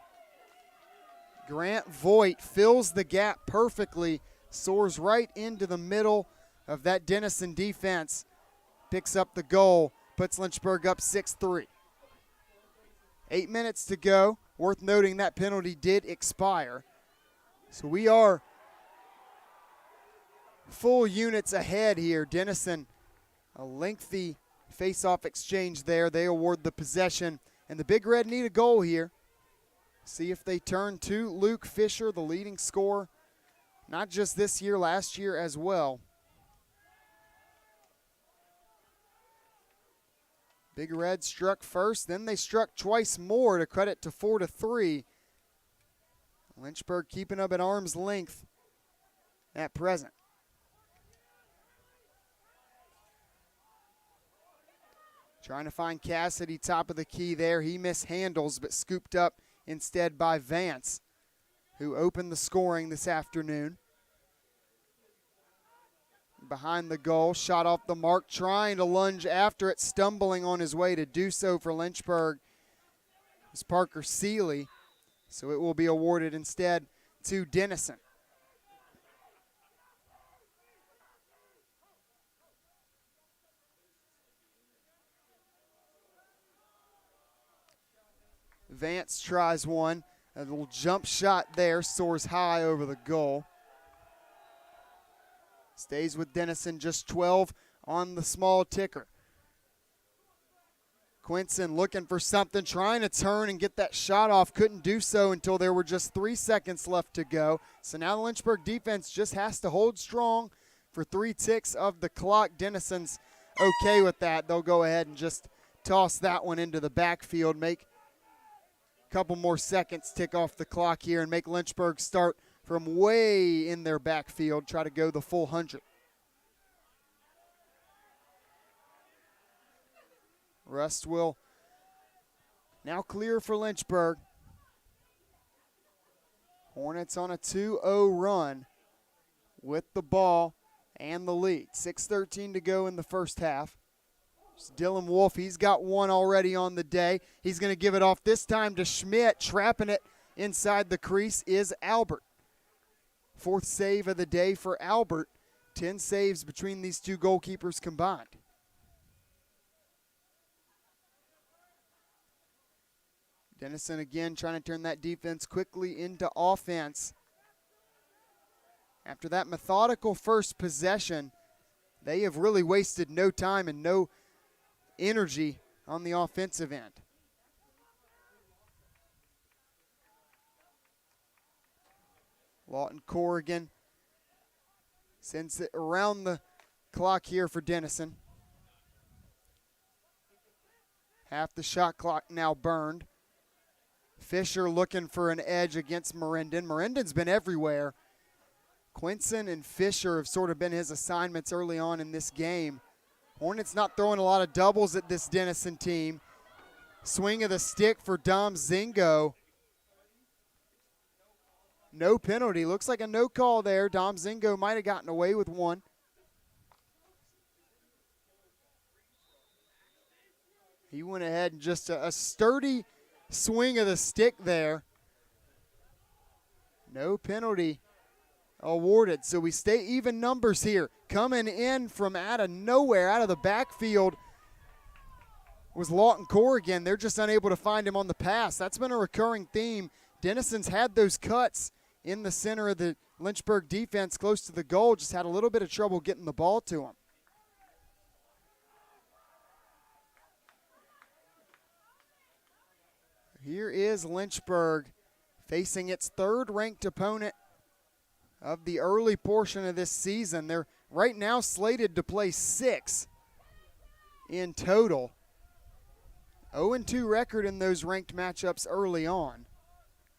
Grant Voigt fills the gap perfectly, soars right into the middle of that Denison defense, picks up the goal, puts Lynchburg up 6-3. 8 minutes to go. Worth noting that penalty did expire. So we are full units ahead here. Denison, a lengthy face-off exchange there. They award the possession, and the Big Red need a goal here. See if they turn to Luke Fisher, the leading scorer, not just this year, last year as well. Big Red struck first, then they struck twice more to cut it to 4-3. Lynchburg keeping up at arm's length at present. Trying to find Cassidy top of the key there. He mishandles, but scooped up instead by Vance, who opened the scoring this afternoon. Behind the goal, shot off the mark, trying to lunge after it, stumbling on his way to do so for Lynchburg. It's Parker Seeley, so it will be awarded instead to Denison. Vance tries one. A little jump shot there, soars high over the goal. Stays with Denison, just 12 on the small ticker. Quinson looking for something, trying to turn and get that shot off. Couldn't do so until there were just 3 seconds left to go. So now the Lynchburg defense just has to hold strong for 3 ticks of the clock. Denison's okay with that. They'll go ahead and just toss that one into the backfield, make a couple more seconds tick off the clock here, and make Lynchburg start from way in their backfield, try to go the full 100. Rust will now clear for Lynchburg. Hornets on a 2-0 run with the ball and the lead. 6:13 to go in the first half. It's Dylan Wolf, he's got one already on the day. He's going to give it off this time to Schmidt. Trapping it inside the crease is Albert. 4th save of the day for Albert. 10 saves between these two goalkeepers combined. Denison again trying to turn that defense quickly into offense. After that methodical first possession, they have really wasted no time and no energy on the offensive end. Lawton Corrigan sends it around the clock here for Denison. Half the shot clock now burned. Fisher looking for an edge against Merendon. Merendon's been everywhere. Quinson and Fisher have sort of been his assignments early on in this game. Hornets not throwing a lot of doubles at this Denison team. Swing of the stick for Dom Zingo. No penalty. Looks like a no call there. Dom Zingo might have gotten away with one. He went ahead and just a sturdy swing of the stick there. No penalty awarded. So we stay even numbers here. Coming in from out of nowhere, out of the backfield, was Lawton Corrigan. They're just unable to find him on the pass. That's been a recurring theme. Denison's had those cuts in the center of the Lynchburg defense close to the goal, just had a little bit of trouble getting the ball to him. Here is Lynchburg facing its third-ranked opponent of the early portion of this season. They're right now slated to play 6 in total. 0-2 record in those ranked matchups early on.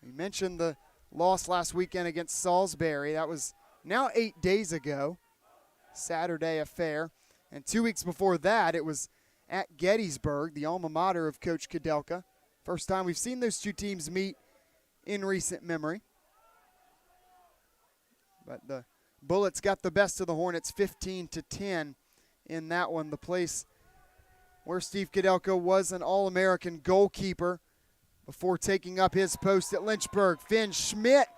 We mentioned the loss last weekend against Salisbury. That was now 8 days ago, Saturday affair. And 2 weeks before that, it was at Gettysburg, the alma mater of Coach Kudelka. First time we've seen those two teams meet in recent memory. But the Bullets got the best of the Hornets 15-10 in that one. The place where Steve Kudelka was an All-American goalkeeper before taking up his post at Lynchburg. Finn Schmidt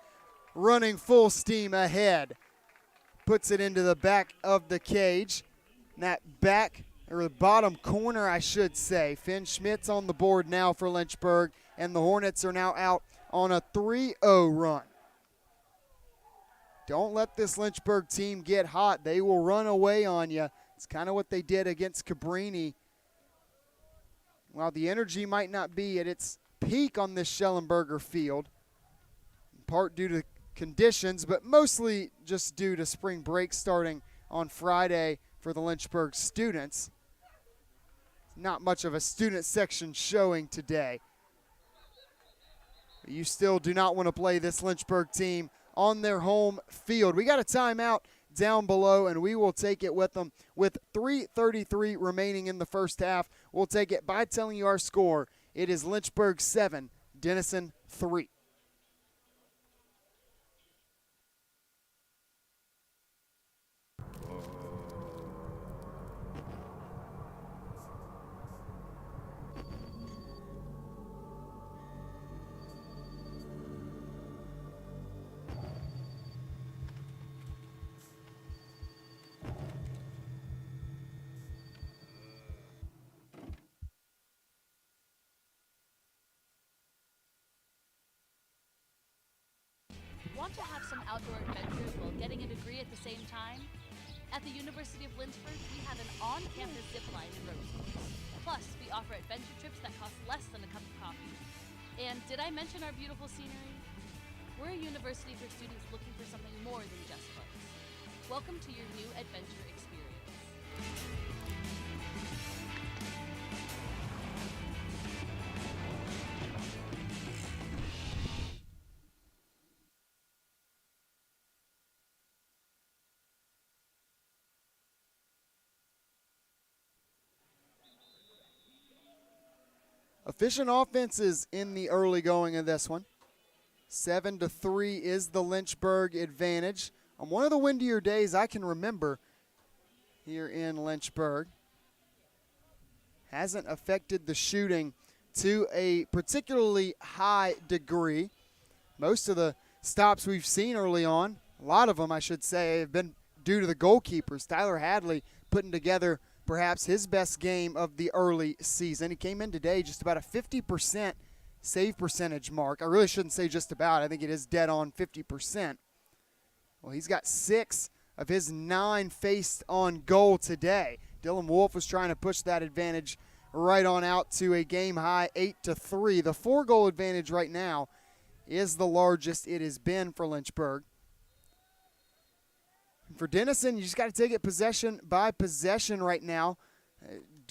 running full steam ahead. Puts it into the back of the cage. And that back, or the bottom corner, I should say. Finn Schmidt's on the board now for Lynchburg, and the Hornets are now out on a 3-0 run. Don't let this Lynchburg team get hot. They will run away on you. It's kind of what they did against Cabrini. While the energy might not be at its peak on this Schellenberger field, in part due to conditions, but mostly just due to spring break starting on Friday for the Lynchburg students. Not much of a student section showing today. But you still do not want to play this Lynchburg team on their home field. We got a timeout down below, and we will take it with them with 3:33 remaining in the first half. We'll take it by telling you our score. It is Lynchburg 7, Denison 3. Want to have some outdoor adventures while getting a degree at the same time? At the University of Lynchburg, we have an on-campus zip line and road course. Plus, we offer adventure trips that cost less than a cup of coffee. And did I mention our beautiful scenery? We're a university for students looking for something more than just books. Welcome to your new adventure experience. Efficient offenses in the early going of this one. 7-3 is the Lynchburg advantage. On one of the windier days I can remember here in Lynchburg. Hasn't affected the shooting to a particularly high degree. Most of the stops we've seen early on, a lot of them I should say, have been due to the goalkeepers. Tyler Hadley putting together perhaps his best game of the early season. He came in today just about a 50% save percentage mark. I really shouldn't say just about. I think it is dead on 50%. Well, he's got 6 of his 9 faced on goal today. Dylan Wolf was trying to push that advantage right on out to a game-high 8-3. The 4-goal advantage right now is the largest it has been for Lynchburg. For Denison, you just got to take it possession by possession right now.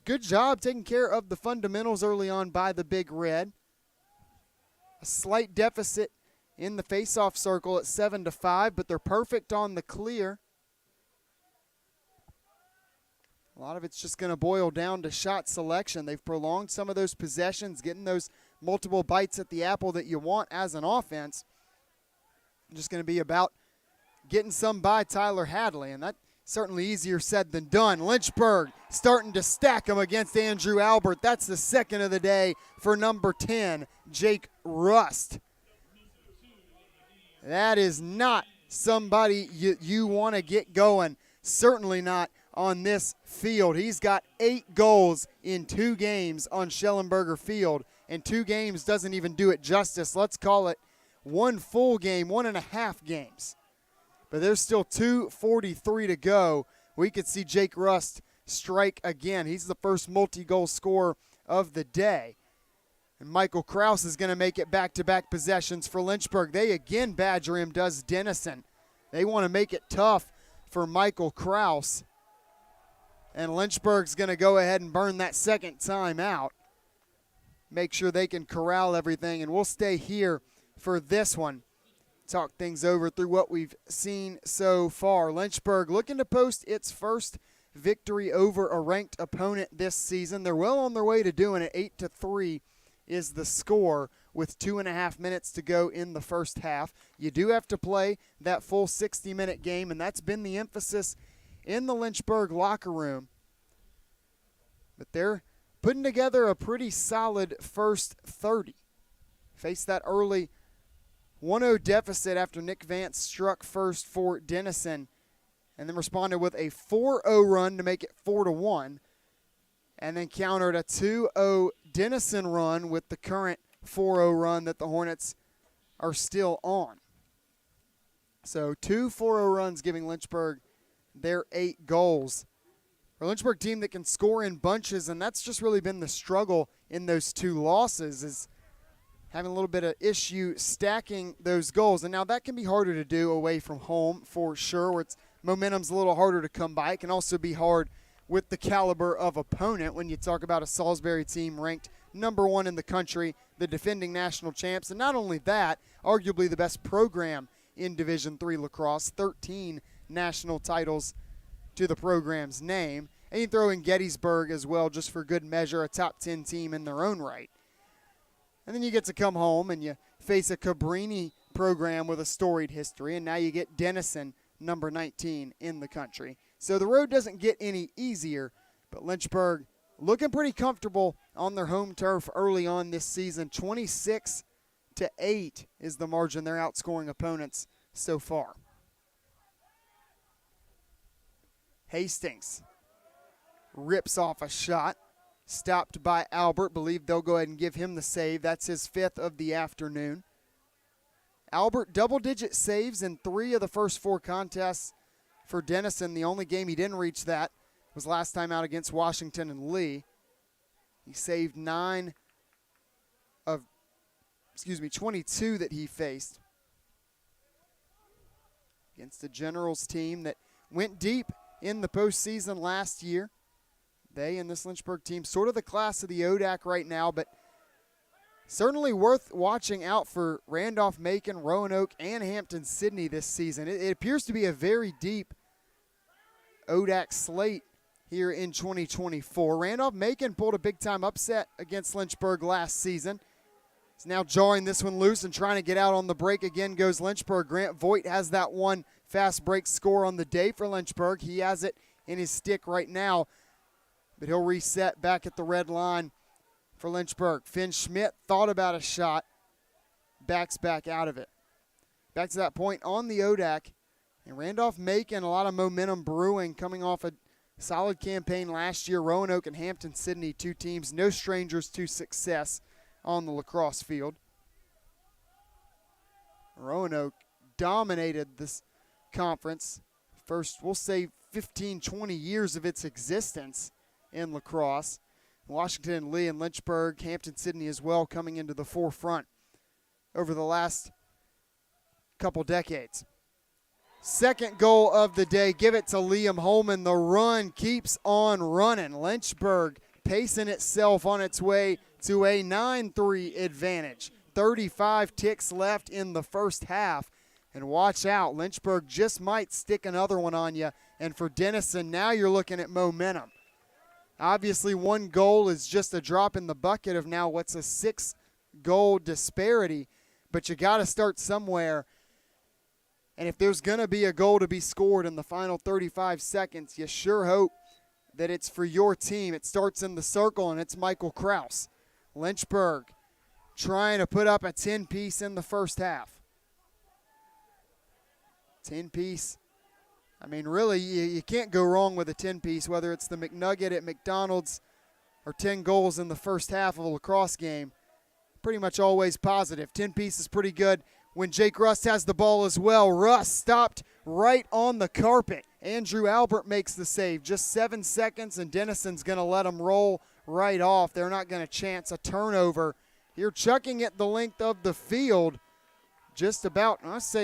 Good job taking care of the fundamentals early on by the Big Red. A slight deficit in the face-off circle at 7-5, but they're perfect on the clear. A lot of it's just going to boil down to shot selection. They've prolonged some of those possessions, getting those multiple bites at the apple that you want as an offense. Just going to be about getting some by Tyler Hadley, and that's certainly easier said than done. Lynchburg starting to stack them against Andrew Albert. That's the second of the day for number 10, Jake Rust. That is not somebody you want to get going, certainly not on this field. He's got 8 goals in 2 games on Schellenberger Field, and 2 games doesn't even do it justice. Let's call it one full game, 1.5 games. But there's still 2:43 to go. We could see Jake Rust strike again. He's the first multi-goal scorer of the day. And Michael Kraus is going to make it back-to-back possessions for Lynchburg. They again badger him, does Denison. They want to make it tough for Michael Kraus. And Lynchburg's going to go ahead and burn that second time out. Make sure they can corral everything. And we'll stay here for this one. Talk things over through what we've seen so far. Lynchburg looking to post its first victory over a ranked opponent this season. They're well on their way to doing it. 8-3 is the score with 2.5 minutes to go in the first half. You do have to play that full 60-minute game, and that's been the emphasis in the Lynchburg locker room. But they're putting together a pretty solid first 30. Faced that early 1-0 deficit after Nick Vance struck first for Denison, and then responded with a 4-0 run to make it 4-1, and then countered a 2-0 Denison run with the current 4-0 run that the Hornets are still on. So 2 4-0 runs giving Lynchburg their 8 goals. A Lynchburg team that can score in bunches, and that's just really been the struggle in those 2 losses, is having a little bit of issue stacking those goals. And now that can be harder to do away from home for sure, where momentum's a little harder to come by. It can also be hard with the caliber of opponent when you talk about a Salisbury team ranked number 1 in the country, the defending national champs. And not only that, arguably the best program in Division III lacrosse, 13 national titles to the program's name. And you throw in Gettysburg as well, just for good measure, a top 10 team in their own right. And then you get to come home and you face a Cabrini program with a storied history, and now you get Denison, number 19 in the country. So the road doesn't get any easier, but Lynchburg looking pretty comfortable on their home turf early on this season. 26-8 is the margin they're outscoring opponents so far. Hastings rips off a shot, stopped by Albert. Believe they'll go ahead and give him the save. That's his 5th of the afternoon. Albert, double-digit saves in 3 of the first 4 contests for Denison. The only game he didn't reach that was last time out against Washington and Lee. He saved 22 that he faced against the Generals team that went deep in the postseason last year. They and this Lynchburg team, sort of the class of the ODAC right now, but certainly worth watching out for Randolph-Macon, Roanoke, and Hampton-Sydney this season. It appears to be a very deep ODAC slate here in 2024. Randolph-Macon pulled a big-time upset against Lynchburg last season. It's now jarring this one loose and trying to get out on the break. Again goes Lynchburg. Grant Voigt has that one fast break score on the day for Lynchburg. He has it in his stick right now, but he'll reset back at the red line for Lynchburg. Finn Schmidt thought about a shot, backs back out of it. Back to that point on the ODAC, and Randolph-Macon, a lot of momentum brewing coming off a solid campaign last year. Roanoke and Hampton-Sydney, 2 teams, no strangers to success on the lacrosse field. Roanoke dominated this conference. First, we'll say 15, 20 years of its existence in lacrosse. Washington, Lee, and Lynchburg, Hampton-Sydney as well, coming into the forefront over the last couple decades. Second goal of the day, give it to Liam Holman. The run keeps on running. Lynchburg pacing itself on its way to a 9-3 advantage. 35 ticks left in the first half. And watch out, Lynchburg just might stick another one on you. And for Denison, now you're looking at momentum. Obviously, 1 goal is just a drop in the bucket of now what's a 6-goal disparity. But you got to start somewhere. And if there's going to be a goal to be scored in the final 35 seconds, you sure hope that it's for your team. It starts in the circle, and it's Michael Kraus. Lynchburg trying to put up a 10-piece in the first half. 10-piece. I mean, really, you can't go wrong with a 10-piece, whether it's the McNugget at McDonald's or 10 goals in the first half of a lacrosse game. Pretty much always positive. 10-piece is pretty good when Jake Rust has the ball as well. Rust stopped right on the carpet. Andrew Albert makes the save. Just 7 seconds, and Denison's going to let him roll right off. They're not going to chance a turnover. You're chucking it the length of the field. Just about,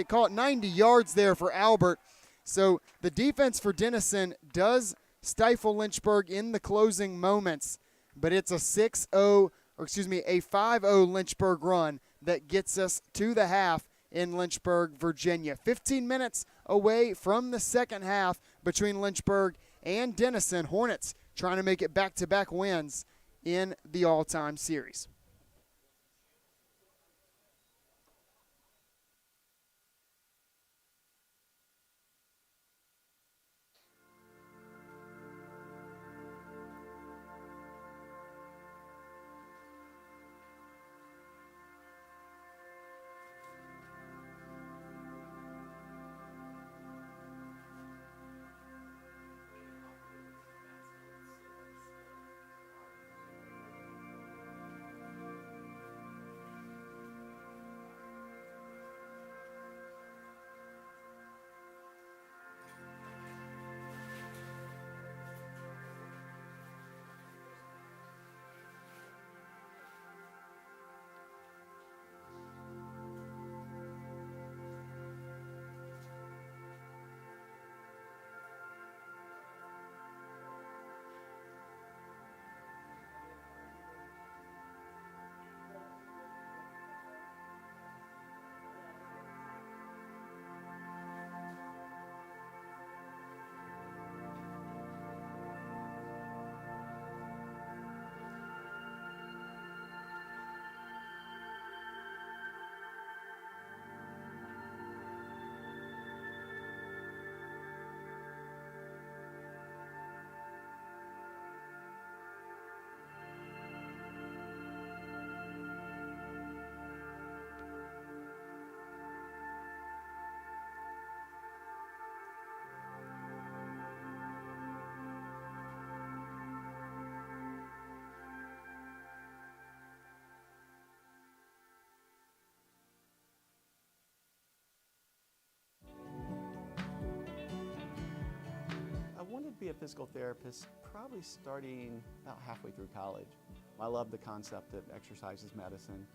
call it 90 yards there for Albert. So the defense for Denison does stifle Lynchburg in the closing moments, but it's a 5-0 Lynchburg run that gets us to the half in Lynchburg, Virginia. 15 minutes away from the second half between Lynchburg and Denison. Hornets trying to make it back-to-back wins in the all-time series. I wanted to be a physical therapist probably starting about halfway through college. I love the concept that exercise is medicine.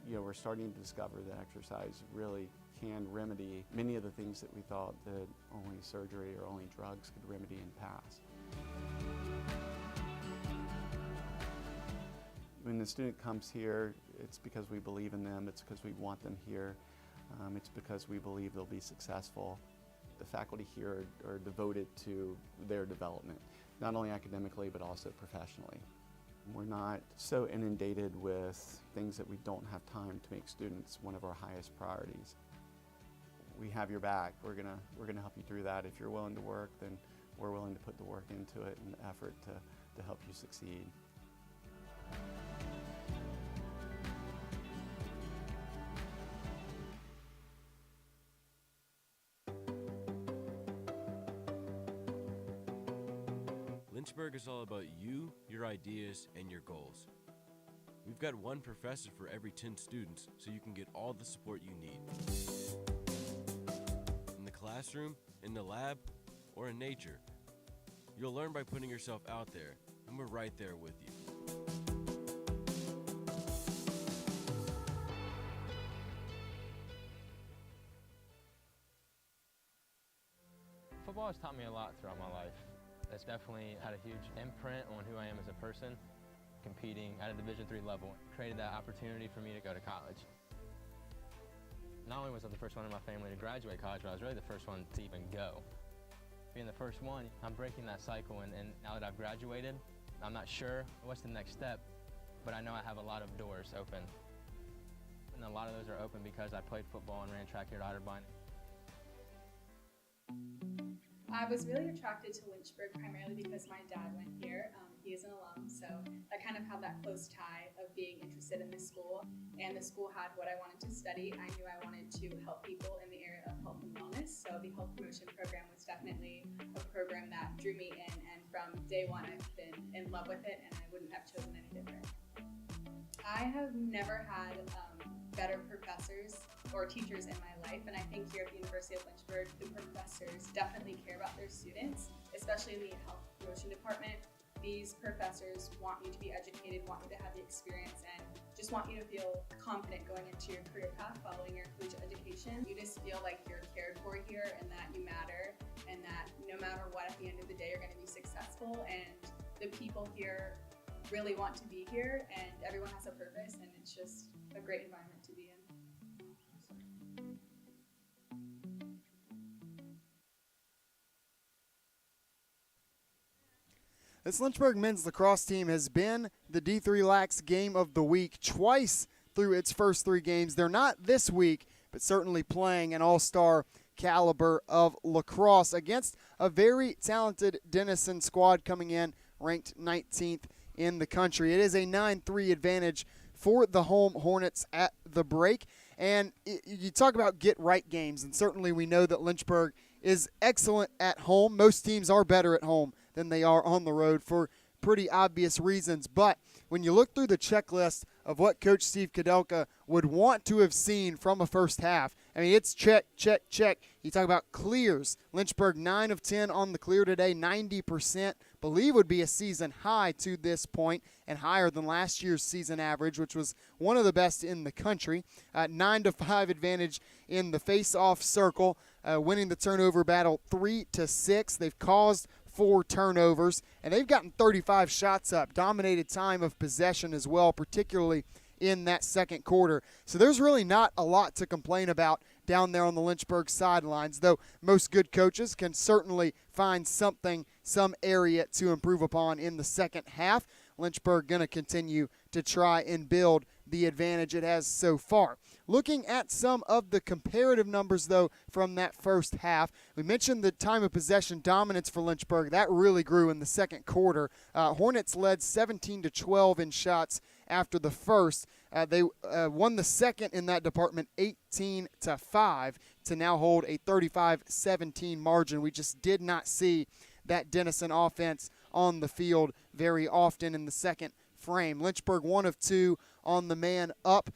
You know, we're starting to discover that exercise really can remedy many of the things that we thought that only surgery or only drugs could remedy in the past. When the student comes here, it's because we believe in them, it's because we want them here, it's because we believe they'll be successful. The faculty here are devoted to their development, not only academically but also professionally. We're not so inundated with things that we don't have time to make students one of our highest priorities. We have your back. We're gonna help you through that. If you're willing to work, then we're willing to put the work into it and the effort to help you succeed. Lynchburg is all about you, your ideas, and your goals. We've got one professor for every 10 students, so you can get all the support you need. In the classroom, in the lab, or in nature. You'll learn by putting yourself out there, and we're right there with you. Football has taught me a lot throughout my life. It's definitely had a huge imprint on who I am as a person. Competing at a Division III level created that opportunity for me to go to college. Not only was I the first one in my family to graduate college, but I was really the first one to even go. Being the first one, I'm breaking that cycle, and now that I've graduated, I'm not sure what's the next step, but I know I have a lot of doors open. And a lot of those are open because I played football and ran track here at Otterbein. I was really attracted to Lynchburg primarily because my dad went here. He is an alum, so I kind of have that close tie of being interested in this school, and the school had what I wanted to study. I knew I wanted to help people in the area of health and wellness, so the health promotion program was definitely a program that drew me in, and from day one I've been in love with it, and I wouldn't have chosen any different. I have never had better professors or teachers in my life. And I think here at the University of Lynchburg, the professors definitely care about their students, especially in the health promotion department. These professors want you to be educated, want you to have the experience, and just want you to feel confident going into your career path following your collegiate education. You just feel like you're cared for here and that you matter, and that no matter what, at the end of the day, you're going to be successful. And the people here really want to be here, and everyone has a purpose, and it's just a great environment to be in. This Lynchburg men's lacrosse team has been the D3 Lax game of the week twice through its first 3 games. They're not this week, but certainly playing an all-star caliber of lacrosse against a very talented Denison squad coming in ranked 19th in the country. It is a 9-3 advantage for the home Hornets at the break. And you talk about get-right games, and certainly we know that Lynchburg is excellent at home. Most teams are better at home than they are on the road for pretty obvious reasons. But when you look through the checklist of what Coach Steve Kudelka would want to have seen from a first half, I mean, it's check, check, check. You talk about clears. Lynchburg 9 of 10 on the clear today, 90%. Believe would be a season high to this point and higher than last year's season average, which was one of the best in the country. 9-5 advantage in the face-off circle, winning the turnover battle 3-6. They've caused 4 turnovers, and they've gotten 35 shots up, dominated time of possession as well, particularly in that second quarter. So there's really not a lot to complain about down there on the Lynchburg sidelines, though most good coaches can certainly find something, some area to improve upon in the second half. Lynchburg going to continue to try and build the advantage it has so far. Looking at some of the comparative numbers, though, from that first half, we mentioned the time of possession dominance for Lynchburg. That really grew in the second quarter. Hornets led 17-12 in shots after the first. They won the second in that department 18-5 to now hold a 35-17 margin. We just did not see that Denison offense on the field very often in the second frame. Lynchburg 1 of 2 on the man up.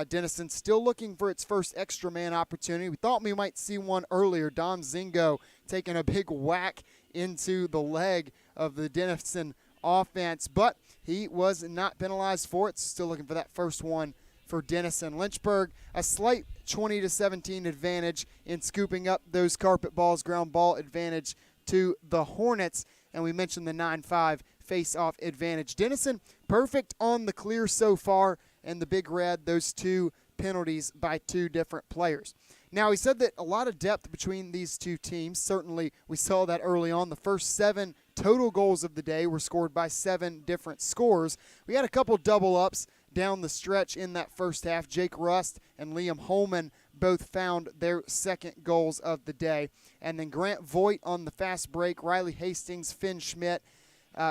Denison still looking for its first extra man opportunity. We thought we might see one earlier. Dom Zingo taking a big whack into the leg of the Denison offense, but he was not penalized for it. Still looking for that first one for Denison. Lynchburg, a slight 20-17 advantage in scooping up those carpet balls, ground ball advantage to the Hornets, and we mentioned the 9-5 face-off advantage. Denison, perfect on the clear so far, and the Big Red, those 2 penalties by 2 different players. Now, he said that a lot of depth between these 2 teams. Certainly, we saw that early on. The first 7 total goals of the day were scored by 7 different scorers. We had a couple double-ups down the stretch in that first half. Jake Rust and Liam Holman both found their second goals of the day. And then Grant Voigt on the fast break, Riley Hastings, Finn Schmidt,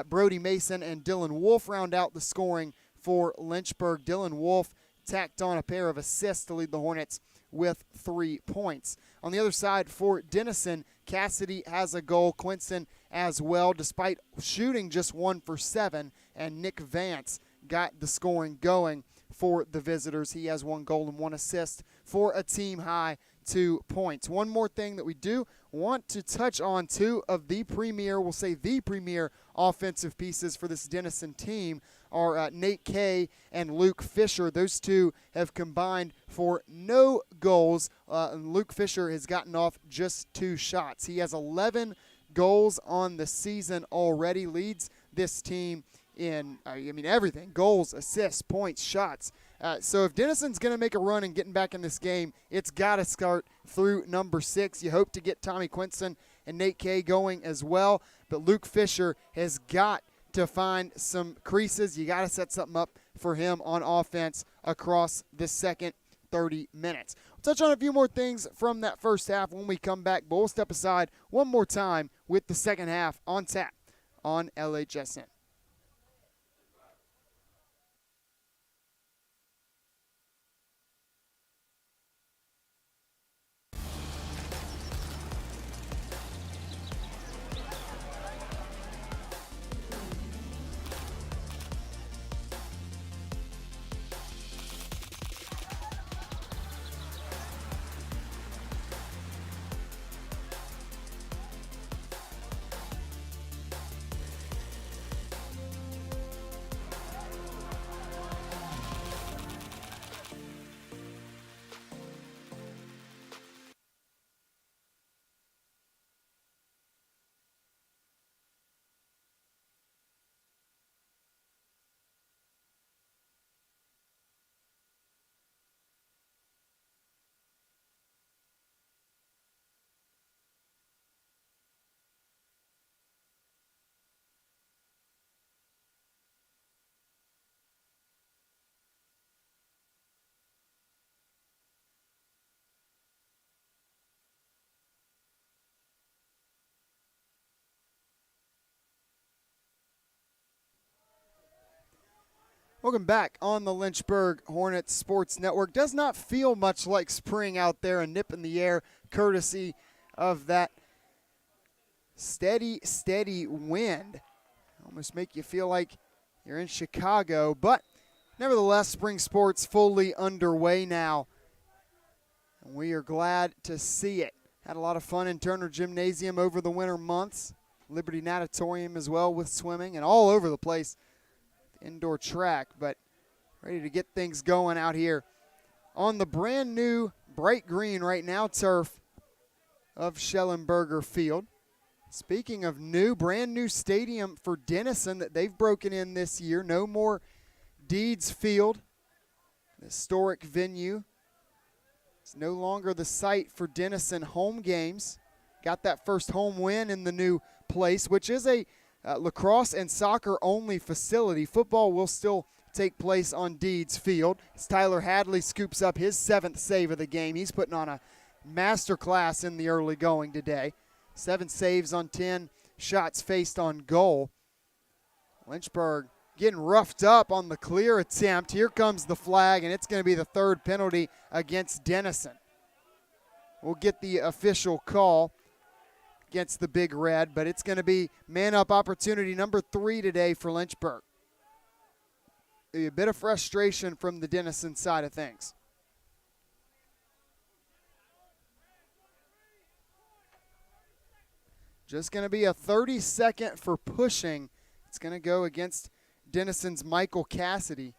Brody Mason, and Dylan Wolf round out the scoring for Lynchburg. Dylan Wolf tacked on a pair of assists to lead the Hornets with 3 points. On the other side for Denison, Cassidy has a goal, Quinson as well, despite shooting just 1 for 7, and Nick Vance got the scoring going for the visitors. He has 1 goal and 1 assist for a team-high 2 points. One more thing that we do want to touch on, 2 of the premier, we'll say the premier offensive pieces for this Denison team are Nate Kay and Luke Fisher. Those 2 have combined for no goals. And Luke Fisher has gotten off just 2 shots. He has 11 goals on the season already, leads this team in, everything, goals, assists, points, shots. So if Denison's going to make a run and getting back in this game, it's got to start through number 6. You hope to get Tommy Quinson and Nate Kay going as well, but Luke Fisher has got to find some creases. You got to set something up for him on offense across the second 30 minutes. We'll touch on a few more things from that first half when we come back, but we'll step aside one more time with the second half on tap on LHSN. Welcome back on the Lynchburg Hornets Sports Network. Does not feel much like spring out there, a nip in the air, courtesy of that steady, steady wind. Almost make you feel like you're in Chicago, but nevertheless, spring sports fully underway now, and we are glad to see it. Had a lot of fun in Turner Gymnasium over the winter months, Liberty Natatorium as well with swimming, and all over the place. Indoor track, but ready to get things going out here on the brand new bright green right now turf of Schellenberger Field. Speaking of new, brand new stadium for Denison that they've broken in this year. No more Deeds Field, the historic venue. It's no longer the site for Denison home games. Got that first home win in the new place, which is a lacrosse and soccer only facility. Football will still take place on Deeds Field as Tyler Hadley scoops up his 7th save of the game. He's putting on a master class in the early going today. 7 saves on 10 shots faced on goal. Lynchburg getting roughed up on the clear attempt. Here comes the flag, and it's going to be the 3rd penalty against Denison. We'll get the official call against the Big Red, but it's going to be man-up opportunity number 3 today for Lynchburg. A bit of frustration from the Denison side of things. Just going to be a 30-second for pushing. It's going to go against Denison's Michael Cassidy.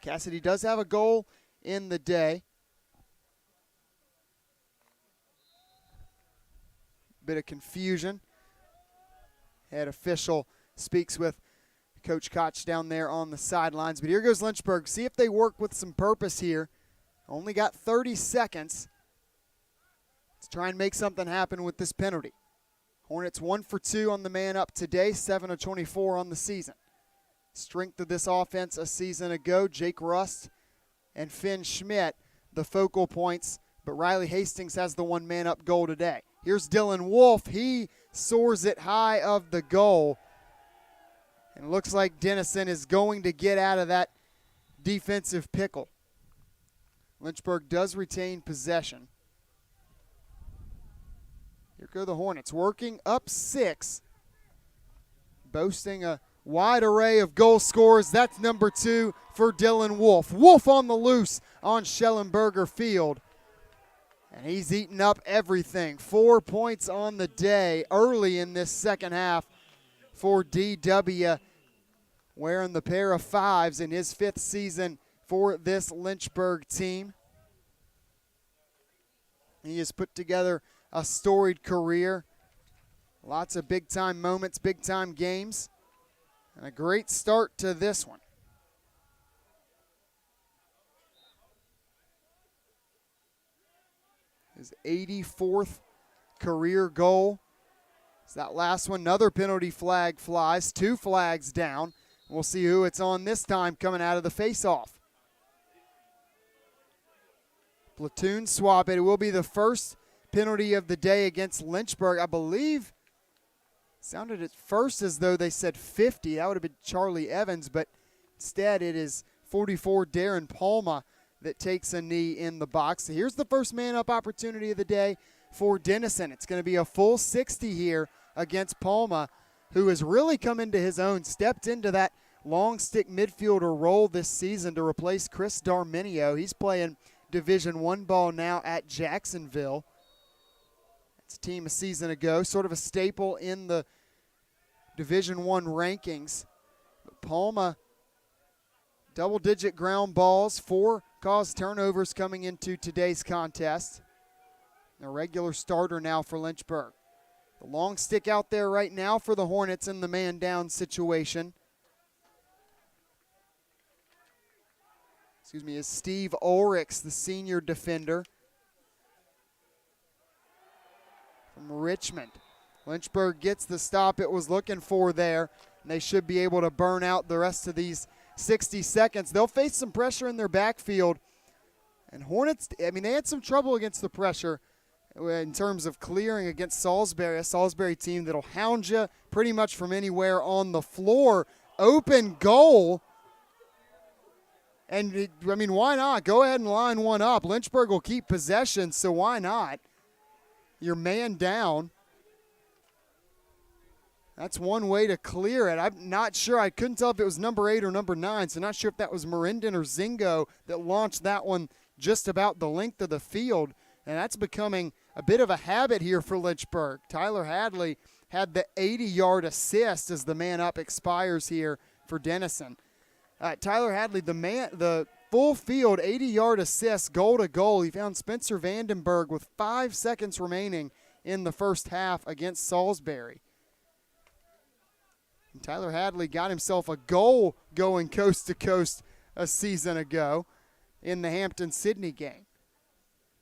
Cassidy does have a goal in the day. Bit of confusion. Head official speaks with Coach Koch down there on the sidelines. But here goes Lynchburg. See if they work with some purpose here. Only got 30 seconds. Let's try and make something happen with this penalty. Hornets 1 for 2 on the man up today, 7 of 24 on the season. Strength of this offense a season ago, Jake Rust and Finn Schmidt, the focal points. But Riley Hastings has the 1 man up goal today. Here's Dylan Wolf. He soars it high of the goal. And it looks like Denison is going to get out of that defensive pickle. Lynchburg does retain possession. Here go the Hornets, working up 6. Boasting a wide array of goal scorers. That's number 2 for Dylan Wolf. Wolf on the loose on Schellenberger Field. And he's eaten up everything. 4 points on the day early in this second half for DW, wearing the pair of 5s in his 5th season for this Lynchburg team. He has put together a storied career. Lots of big-time moments, big-time games, and a great start to this one. His 84th career goal. It's that last one. Another penalty flag flies. 2 flags down. We'll see who it's on this time coming out of the face-off. Platoon swap. It will be the first penalty of the day against Lynchburg. I believe it sounded at first as though they said 50. That would have been Charlie Evans, but instead it is 44 Darren Palma that takes a knee in the box. So here's the first man-up opportunity of the day for Denison. It's going to be a full 60 here against Palma, who has really come into his own, stepped into that long stick midfielder role this season to replace Chris Darminio. He's playing Division I ball now at Jacksonville. That's a team a season ago, sort of a staple in the Division I rankings. But Palma, double-digit ground balls, 4 caused turnovers coming into today's contest. A regular starter now for Lynchburg. The long stick out there right now for the Hornets in the man-down situation. Is Steve Ulrichs, the senior defender from Richmond. Lynchburg gets the stop it was looking for there, and they should be able to burn out the rest of these 60 seconds. They'll face some pressure in their backfield. And Hornets, I mean, they had some trouble against the pressure in terms of clearing against Salisbury, a Salisbury team that'll hound you pretty much from anywhere on the floor open goal. And, why not? Go ahead and line one up. Lynchburg will keep possession, so why not? Your man down. That's one way to clear it. I'm not sure. I couldn't tell if it was number 8 or number 9, so not sure if that was Merindon or Zingo that launched that one just about the length of the field. And that's becoming a bit of a habit here for Lynchburg. Tyler Hadley had the 80-yard assist as the man up expires here for Denison. Tyler Hadley, the full field 80-yard assist, goal to goal. He found Spencer Vandenberg with 5 seconds remaining in the first half against Salisbury. And Tyler Hadley got himself a goal going coast to coast a season ago in the Hampton-Sydney game.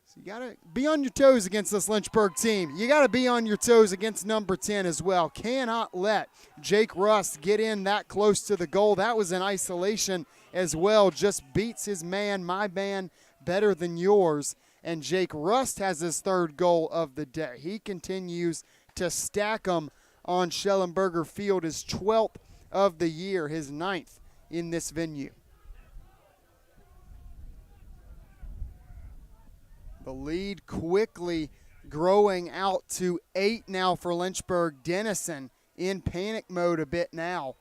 So you got to be on your toes against this Lynchburg team. You got to be on your toes against number 10 as well. Cannot let Jake Rust get in that close to the goal. That was in isolation as well. Just beats his man, my man, better than yours. And Jake Rust has his 3rd goal of the day. He continues to stack them on Schellenberger Field, his 12th of the year, his 9th in this venue. The lead quickly growing out to 8 now for Lynchburg. Denison in panic mode a bit now.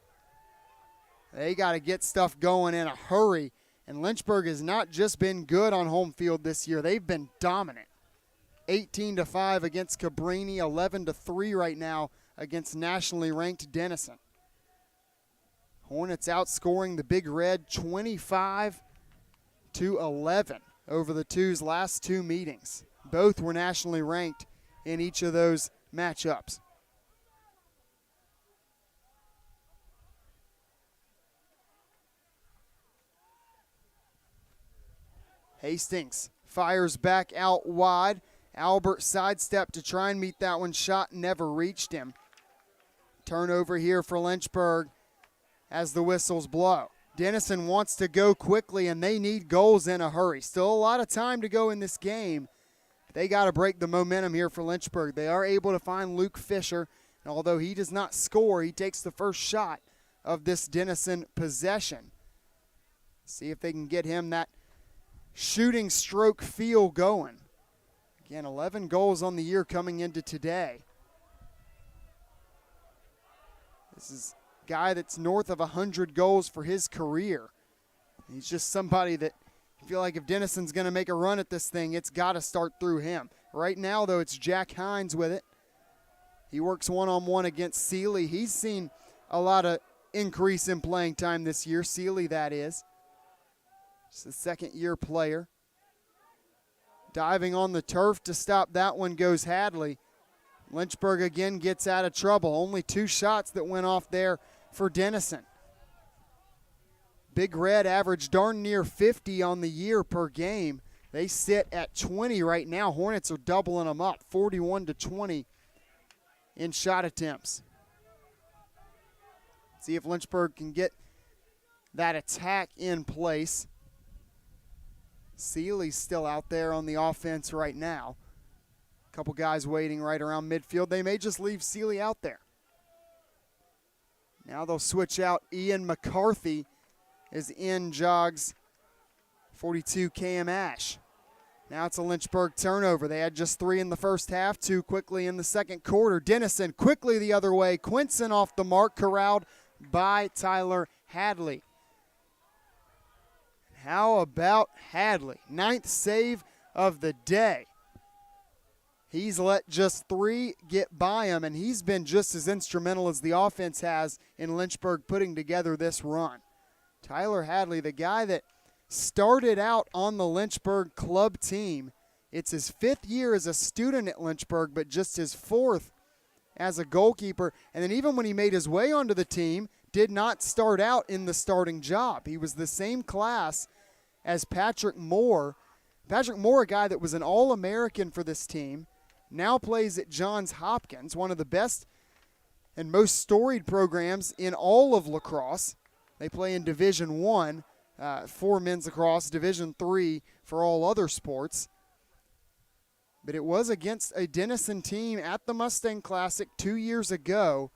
They got to get stuff going in a hurry. And Lynchburg has not just been good on home field this year. They've been dominant. 18-5 against Cabrini, 11-3 right now against nationally ranked Denison. Hornets outscoring the Big Red 25-11 over the Two's last 2 meetings. Both were nationally ranked in each of those matchups. Hastings fires back out wide. Albert sidestepped to try and meet that one. Shot never reached him. Turnover here for Lynchburg as the whistles blow. Denison wants to go quickly, and they need goals in a hurry. Still a lot of time to go in this game. They got to break the momentum here for Lynchburg. They are able to find Luke Fisher, and although he does not score, he takes the first shot of this Denison possession. See if they can get him that shooting stroke feel going. Again, 11 goals on the year coming into today. This is a guy that's north of 100 goals for his career. He's just somebody that you feel like if Denison's going to make a run at this thing, it's got to start through him. Right now, though, it's Jack Hines with it. He works one-on-one against Seeley. He's seen a lot of increase in playing time this year. Seeley, that is. Just a second-year player. Diving on the turf to stop that one goes Hadley. Lynchburg again gets out of trouble. Only 2 shots that went off there for Denison. Big Red averaged darn near 50 on the year per game. They sit at 20 right now. Hornets are doubling them up, 41-20 in shot attempts. See if Lynchburg can get that attack in place. Seeley's still out there on the offense right now. A couple guys waiting right around midfield. They may just leave Seeley out there. Now they'll switch out Ian McCarthy as in jogs 42 Cam Ash. Now it's a Lynchburg turnover. They had just 3 in the first half, 2 quickly in the second quarter. Denison quickly the other way. Quinson off the mark, corralled by Tyler Hadley. How about Hadley? 9th save of the day. He's let just 3 get by him, and he's been just as instrumental as the offense has in Lynchburg putting together this run. Tyler Hadley, the guy that started out on the Lynchburg club team. It's his 5th year as a student at Lynchburg, but just his 4th as a goalkeeper. And then even when he made his way onto the team, did not start out in the starting job. He was the same class as Patrick Moore. Patrick Moore, a guy that was an All-American for this team, now plays at Johns Hopkins, one of the best and most storied programs in all of lacrosse. They play in Division I for men's lacrosse, Division III for all other sports. But it was against a Denison team at the Mustang Classic 2 years ago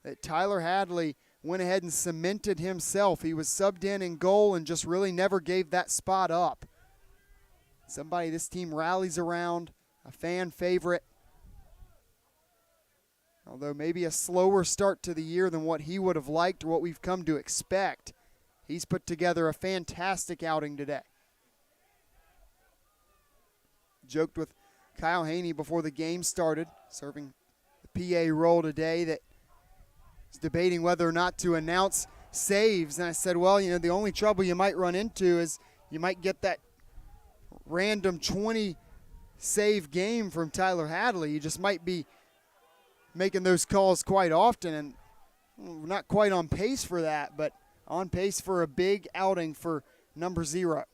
that Tyler Hadley went ahead and cemented himself. He was subbed in goal and just really never gave that spot up. Somebody this team rallies around, a fan favorite. Although maybe a slower start to the year than what he would have liked or what we've come to expect, he's put together a fantastic outing today. Joked with Kyle Haney before the game started, serving the PA role today, that he's debating whether or not to announce saves. And I said, well, the only trouble you might run into is you might get that random 20-save game from Tyler Hadley. You just might be making those calls quite often, and we're not quite on pace for that, but on pace for a big outing for number 0.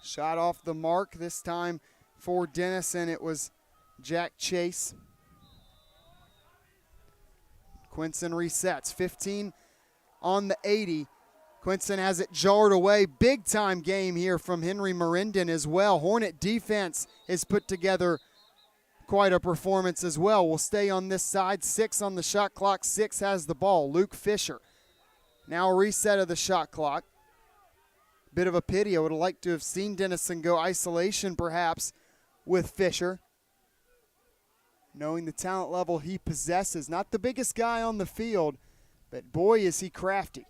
Shot off the mark this time for Denison. It was Jack Chase. Quinson resets. 15 on the 80. Quinson has it jarred away. Big-time game here from Henry Merendon as well. Hornet defense has put together quite a performance as well. We'll stay on this side. 6 on the shot clock. 6 has the ball. Luke Fisher. Now a reset of the shot clock. Bit of a pity. I would have liked to have seen Denison go isolation perhaps with Fisher, knowing the talent level he possesses. Not the biggest guy on the field, but boy is he crafty.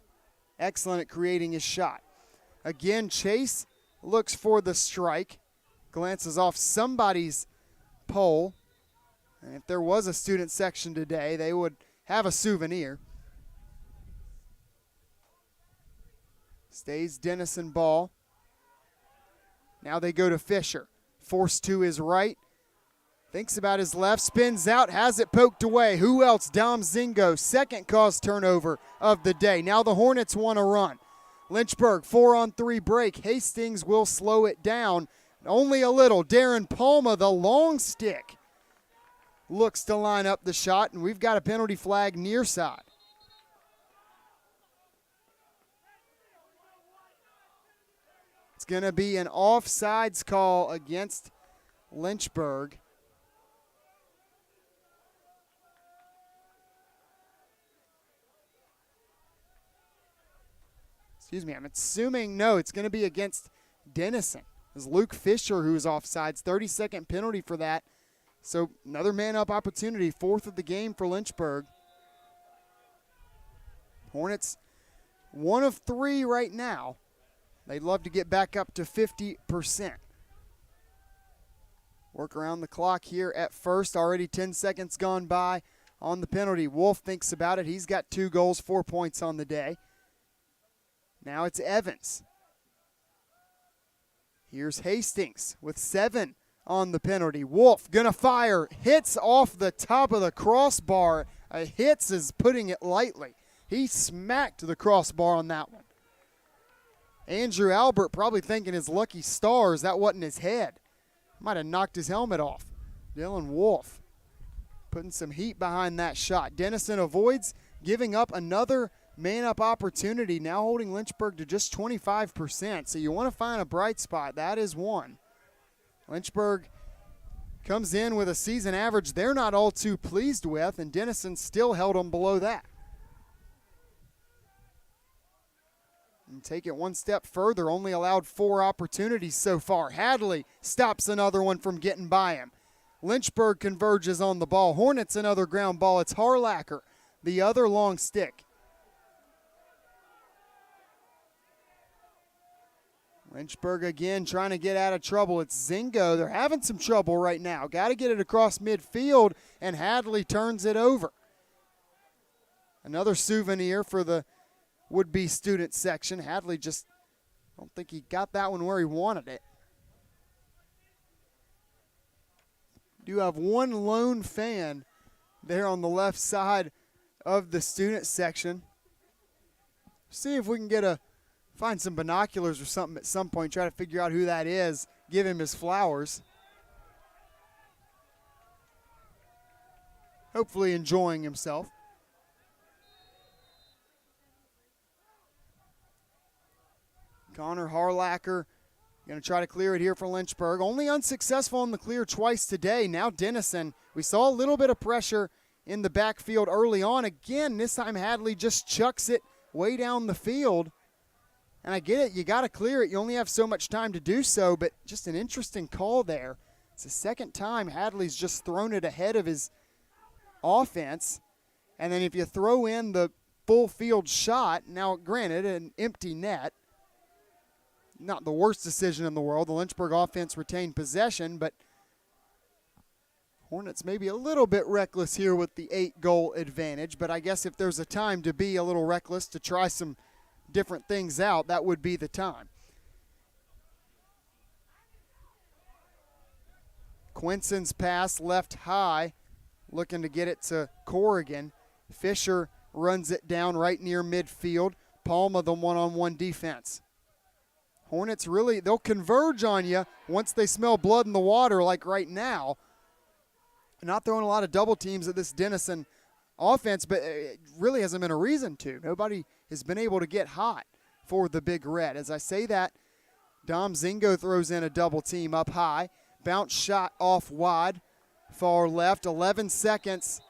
Excellent at creating his shot. Again, Chase looks for the strike. Glances off somebody's pole. And if there was a student section today, they would have a souvenir. Stays Denison ball. Now they go to Fisher. Forced to his right. Thinks about his left. Spins out. Has it poked away. Who else? Dom Zingo. Second cause turnover of the day. Now the Hornets want to run. Lynchburg 4-on-3 break. Hastings will slow it down. Only a little. Darren Palma, the long stick, looks to line up the shot, and we've got a penalty flag near side. It's going to be an offsides call against Lynchburg. Excuse me, I'm assuming, no, it's going to be against Denison. It's Luke Fisher who is offsides. 30-second penalty for that. So another man-up opportunity, 4th of the game for Lynchburg. Hornets 1 of 3 right now. They'd love to get back up to 50%. Work around the clock here at first. Already 10 seconds gone by on the penalty. Wolf thinks about it. He's got 2 goals, 4 points on the day. Now it's Evans. Here's Hastings with 7 on the penalty. Wolf gonna fire. Hits off the top of the crossbar. Hits is putting it lightly. He smacked the crossbar on that one. Andrew Albert probably thinking his lucky stars that wasn't his head. Might have knocked his helmet off. Dylan Wolf putting some heat behind that shot. Denison avoids giving up another man-up opportunity, now holding Lynchburg to just 25%. So you want to find a bright spot. That is one. Lynchburg comes in with a season average they're not all too pleased with, and Denison still held them below that. And take it one step further, only allowed 4 opportunities so far. Hadley stops another one from getting by him. Lynchburg converges on the ball. Hornets another ground ball. It's Harlacker, the other long stick. Lynchburg again trying to get out of trouble. It's Zingo. They're having some trouble right now. Got to get it across midfield, and Hadley turns it over. Another souvenir for the would-be student section. Hadley just, I don't think he got that one where he wanted it. Do have one lone fan there on the left side of the student section. See if we can find some binoculars or something at some point, try to figure out who that is, give him his flowers. Hopefully enjoying himself. Connor Harlacker going to try to clear it here for Lynchburg. Only unsuccessful on the clear twice today. Now Denison, we saw a little bit of pressure in the backfield early on. Again, this time Hadley just chucks it way down the field. And I get it, you got to clear it. You only have so much time to do so, but just an interesting call there. It's the second time Hadley's just thrown it ahead of his offense. And then if you throw in the full field shot, now granted, an empty net, not the worst decision in the world. The Lynchburg offense retained possession, but Hornets maybe a little bit reckless here with the 8-goal advantage. But I guess if there's a time to be a little reckless, to try some different things out, that would be the time. Quinson's pass left high, looking to get it to Corrigan. Fisher runs it down right near midfield. Palma the one-on-one defense. Hornets really, they'll converge on you once they smell blood in the water like right now. Not throwing a lot of double teams at this Denison offense, but it really hasn't been a reason to. Nobody has been able to get hot for the Big Red. As I say that, Dom Zingo throws in a double team up high. Bounce shot off wide, far left, 11 seconds.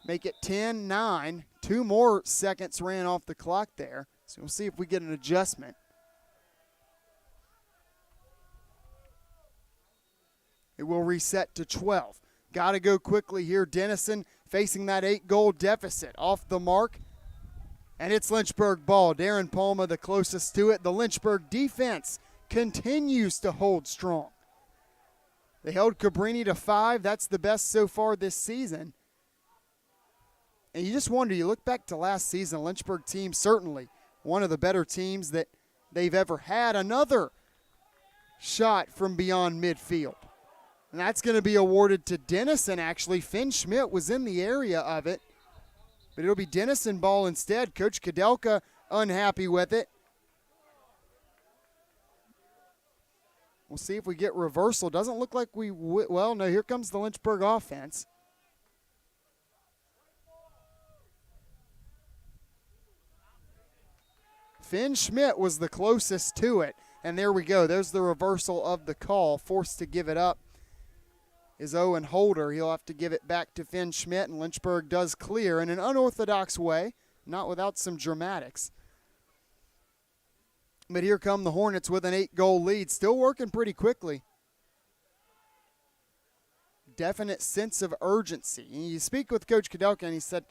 Make it 10-9. 2 more seconds ran off the clock there. So we'll see if we get an adjustment. It will reset to 12. Got to go quickly here. Denison facing that 8-goal deficit. Off the mark. And it's Lynchburg ball. Darren Palma the closest to it. The Lynchburg defense continues to hold strong. They held Cabrini to 5. That's the best so far this season. And you just wonder, you look back to last season, Lynchburg team certainly one of the better teams that they've ever had. Another shot from beyond midfield. And that's going to be awarded to Denison, actually. Finn Schmidt was in the area of it. But it'll be Denison ball instead. Coach Kadelka unhappy with it. We'll see if we get reversal. Doesn't look like we well, no, here comes the Lynchburg offense. Finn Schmidt was the closest to it. And there we go. There's the reversal of the call. Forced to give it up is Owen Holder. He'll have to give it back to Finn Schmidt, and Lynchburg does clear in an unorthodox way, not without some dramatics. But here come the Hornets with an 8-goal lead, still working pretty quickly. Definite sense of urgency. And you speak with Coach Kadelka, and he said,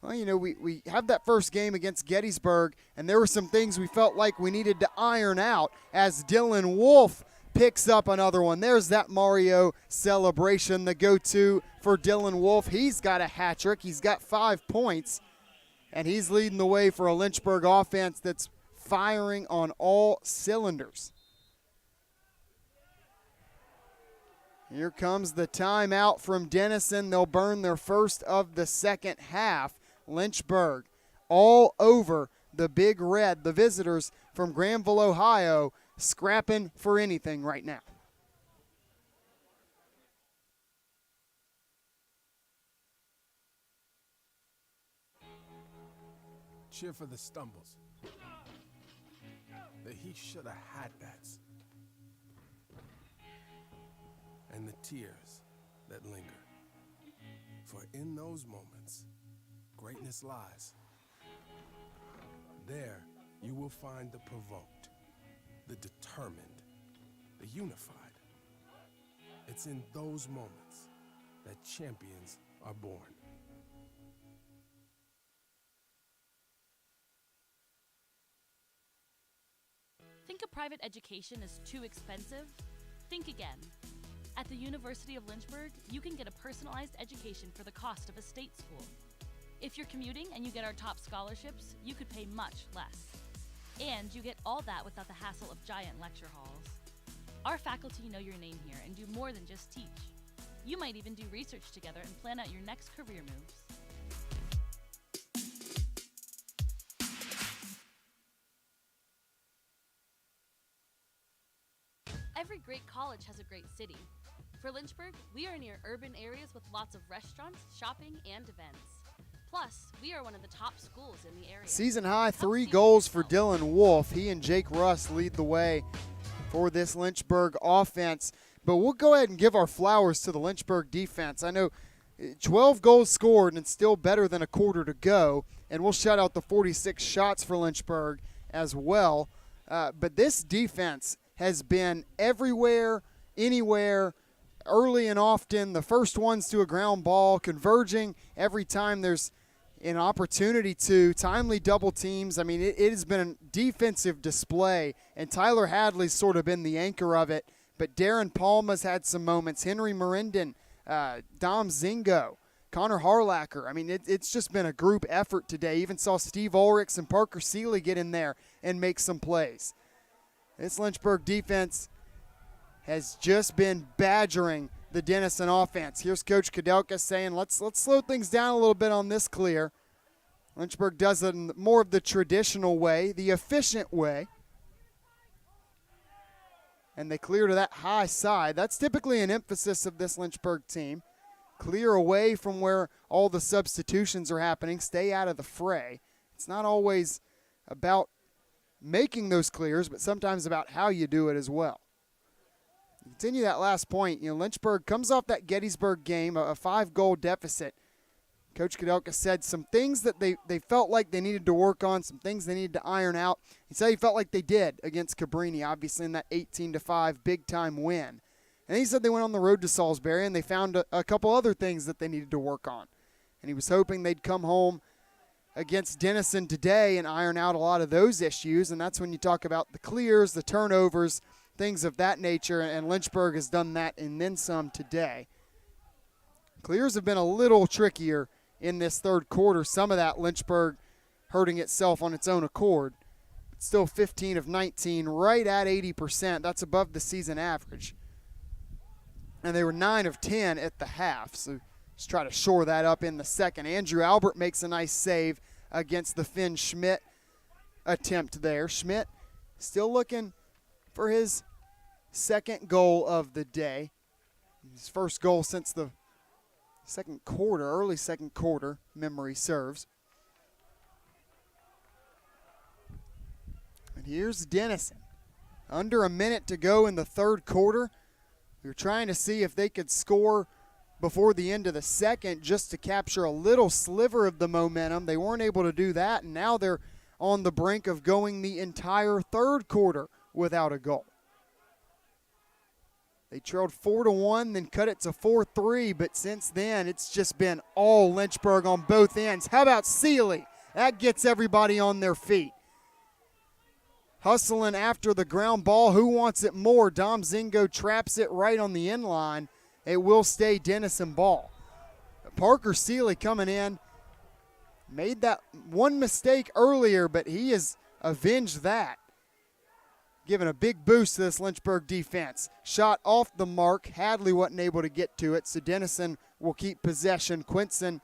well, you know, we have that first game against Gettysburg, and there were some things we felt like we needed to iron out as Dylan Wolf picks up another one. There's that Mario celebration, the go-to for Dylan Wolf. He's got a hat trick. He's got 5 points, and he's leading the way for a Lynchburg offense that's firing on all cylinders. Here comes the timeout from Denison. They'll burn their first of the second half. Lynchburg all over the Big Red, the visitors from Granville, Ohio, scrapping for anything right now. Cheer for the stumbles. That he should have had that. And the tears that linger. For in those moments, greatness lies. There you will find the provoked, the determined, the unified. It's in those moments that champions are born. Think a private education is too expensive? Think again. At the University of Lynchburg, you can get a personalized education for the cost of a state school. If you're commuting and you get our top scholarships, you could pay much less. And you get all that without the hassle of giant lecture halls. Our faculty know your name here and do more than just teach. You might even do research together and plan out your next career moves. Every great college has a great city. For Lynchburg, we are near urban areas with lots of restaurants, shopping, and events. Plus, we are one of the top schools in the area. Season high 3 goals for Dylan Wolf. He and Jake Russ lead the way for this Lynchburg offense. But we'll go ahead and give our flowers to the Lynchburg defense. I know 12 goals scored and still better than a quarter to go. And we'll shout out the 46 shots for Lynchburg as well. But this defense has been everywhere, anywhere, early and often. The first ones to a ground ball, converging every time there's an opportunity to, timely double teams. I mean, it has been a defensive display, and Tyler Hadley's sort of been the anchor of it. But Darren Palma's had some moments. Henry Merendon, Dom Zingo, Connor Harlacher. I mean, it's just been a group effort today. Even saw Steve Ulrichs and Parker Seeley get in there and make some plays. This Lynchburg defense has just been badgering the Denison offense. Here's Coach Kadelka saying, let's slow things down a little bit on this clear. Lynchburg does it in more of the traditional way, the efficient way. And they clear to that high side. That's typically an emphasis of this Lynchburg team. Clear away from where all the substitutions are happening. Stay out of the fray. It's not always about making those clears, but sometimes about how you do it as well. Continue that last point. Lynchburg comes off that Gettysburg game, a 5-goal deficit. Coach Kadelka said some things that they felt like they needed to work on, some things they needed to iron out. He said he felt like they did against Cabrini, obviously in that 18-5 big-time win. And he said they went on the road to Salisbury and they found a couple other things that they needed to work on. And he was hoping they'd come home against Denison today and iron out a lot of those issues. And that's when you talk about the clears, the turnovers, things of that nature. And Lynchburg has done that and then some today. Clears have been a little trickier in this third quarter. Some of that Lynchburg hurting itself on its own accord. But still 15 of 19, right at 80%. That's above the season average. And they were 9 of 10 at the half. So just try to shore that up in the second. Andrew Albert makes a nice save against the Finn Schmidt attempt there. Schmidt still looking for his second goal of the day. His first goal since the second quarter, early second quarter, memory serves. And here's Denison. Under a minute to go in the third quarter. We were trying to see if they could score before the end of the second just to capture a little sliver of the momentum. They weren't able to do that, and now they're on the brink of going the entire third quarter without a goal. They trailed 4-1, then cut it to 4-3, but since then it's just been all Lynchburg on both ends. How about Seeley? That gets everybody on their feet. Hustling after the ground ball. Who wants it more? Dom Zingo traps it right on the end line. It will stay Denison ball. Parker Seeley coming in. Made that one mistake earlier, but he has avenged that. Giving a big boost to this Lynchburg defense. Shot off the mark. Hadley wasn't able to get to it, so Denison will keep possession. Quinson,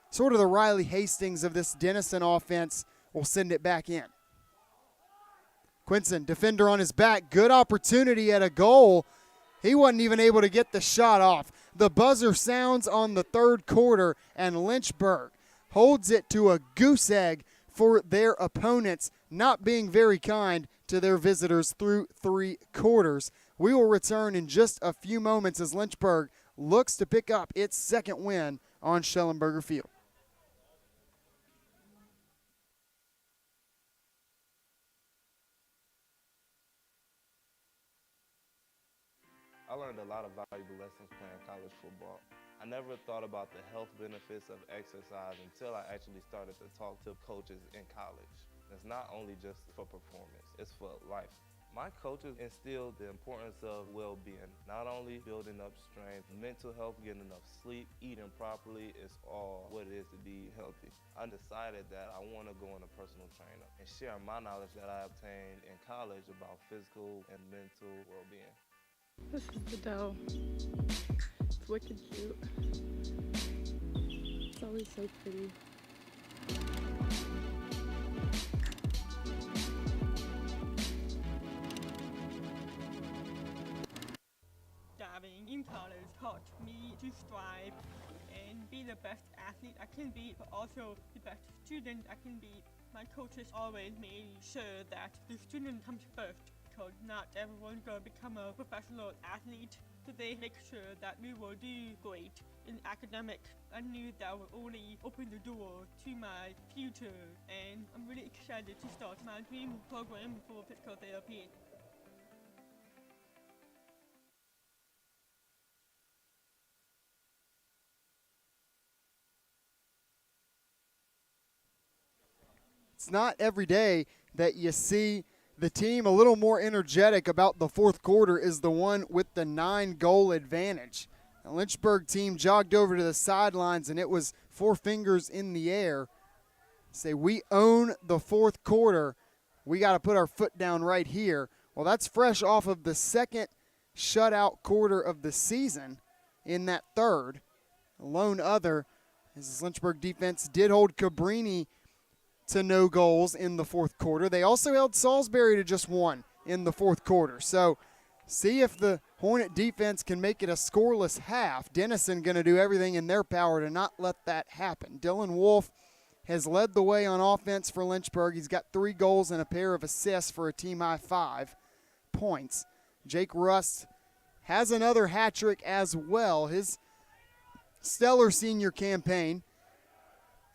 sort of the Riley Hastings of this Denison offense, will send it back in. Quinson, defender on his back. Good opportunity at a goal. He wasn't even able to get the shot off. The buzzer sounds on the third quarter, and Lynchburg holds it to a goose egg for their opponents, not being very kind to their visitors through 3 quarters. We will return in just a few moments as Lynchburg looks to pick up its second win on Schellenberger Field. I learned a lot of valuable lessons playing college football. I never thought about the health benefits of exercise until I actually started to talk to coaches in college. It's not only just for performance, it's for life. My coaches instilled the importance of well-being, not only building up strength, mental health, getting enough sleep, eating properly is all what it is to be healthy. I decided that I want to go on a personal trainer and share my knowledge that I obtained in college about physical and mental well-being. This is the dough. It's wicked cute. It's always so pretty. Diving in college taught me to strive and be the best athlete I can be, but also the best student I can be. My coaches always made sure that the student comes first, because not everyone's going to become a professional athlete. So they make sure that we will do great in academics. I knew that would only open the door to my future, and I'm really excited to start my dream program for physical therapy. It's not every day that you see the team a little more energetic about the fourth quarter is the one with the 9-goal advantage. The Lynchburg team jogged over to the sidelines, and it was 4 fingers in the air. Say, we own the fourth quarter. We got to put our foot down right here. Well, that's fresh off of the second shutout quarter of the season in that third. The lone other, as this Lynchburg defense did hold Cabrini to no goals in the fourth quarter. They also held Salisbury to just 1 in the fourth quarter. So see if the Hornet defense can make it a scoreless half. Denison going to do everything in their power to not let that happen. Dylan Wolf has led the way on offense for Lynchburg. He's got 3 goals and a pair of assists for a team-high 5 points. Jake Rust has another hat trick as well. His stellar senior campaign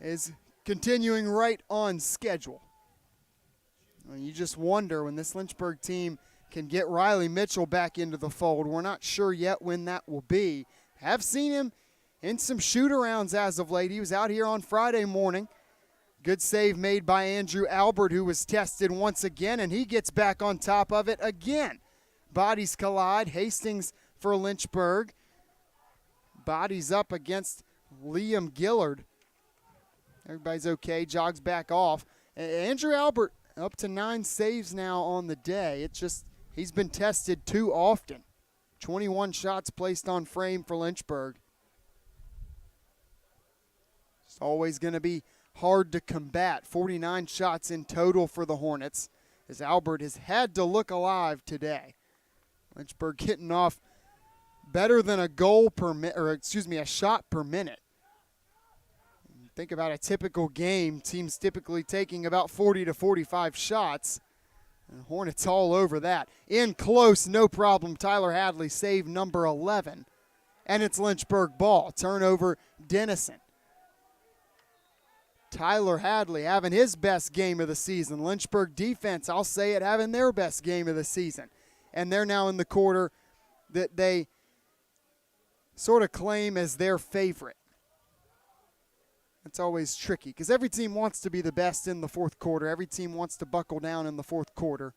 is continuing right on schedule. Well, you just wonder when this Lynchburg team can get Riley Mitchell back into the fold. We're not sure yet when that will be. Have seen him in some shoot-arounds as of late. He was out here on Friday morning. Good save made by Andrew Albert, who was tested once again, and he gets back on top of it again. Bodies collide. Hastings for Lynchburg. Bodies up against Liam Gillard. Everybody's okay, jogs back off. Andrew Albert up to 9 saves now on the day. It's just he's been tested too often. 21 shots placed on frame for Lynchburg. It's always going to be hard to combat. 49 shots in total for the Hornets, as Albert has had to look alive today. Lynchburg hitting off better than a shot per minute. Think about a typical game. Teams typically taking about 40 to 45 shots. And Hornets all over that. In close, no problem. Tyler Hadley save number 11. And it's Lynchburg ball. Turnover, Denison. Tyler Hadley having his best game of the season. Lynchburg defense, I'll say it, having their best game of the season. And they're now in the quarter that they sort of claim as their favorite. It's always tricky because every team wants to be the best in the fourth quarter. Every team wants to buckle down in the fourth quarter.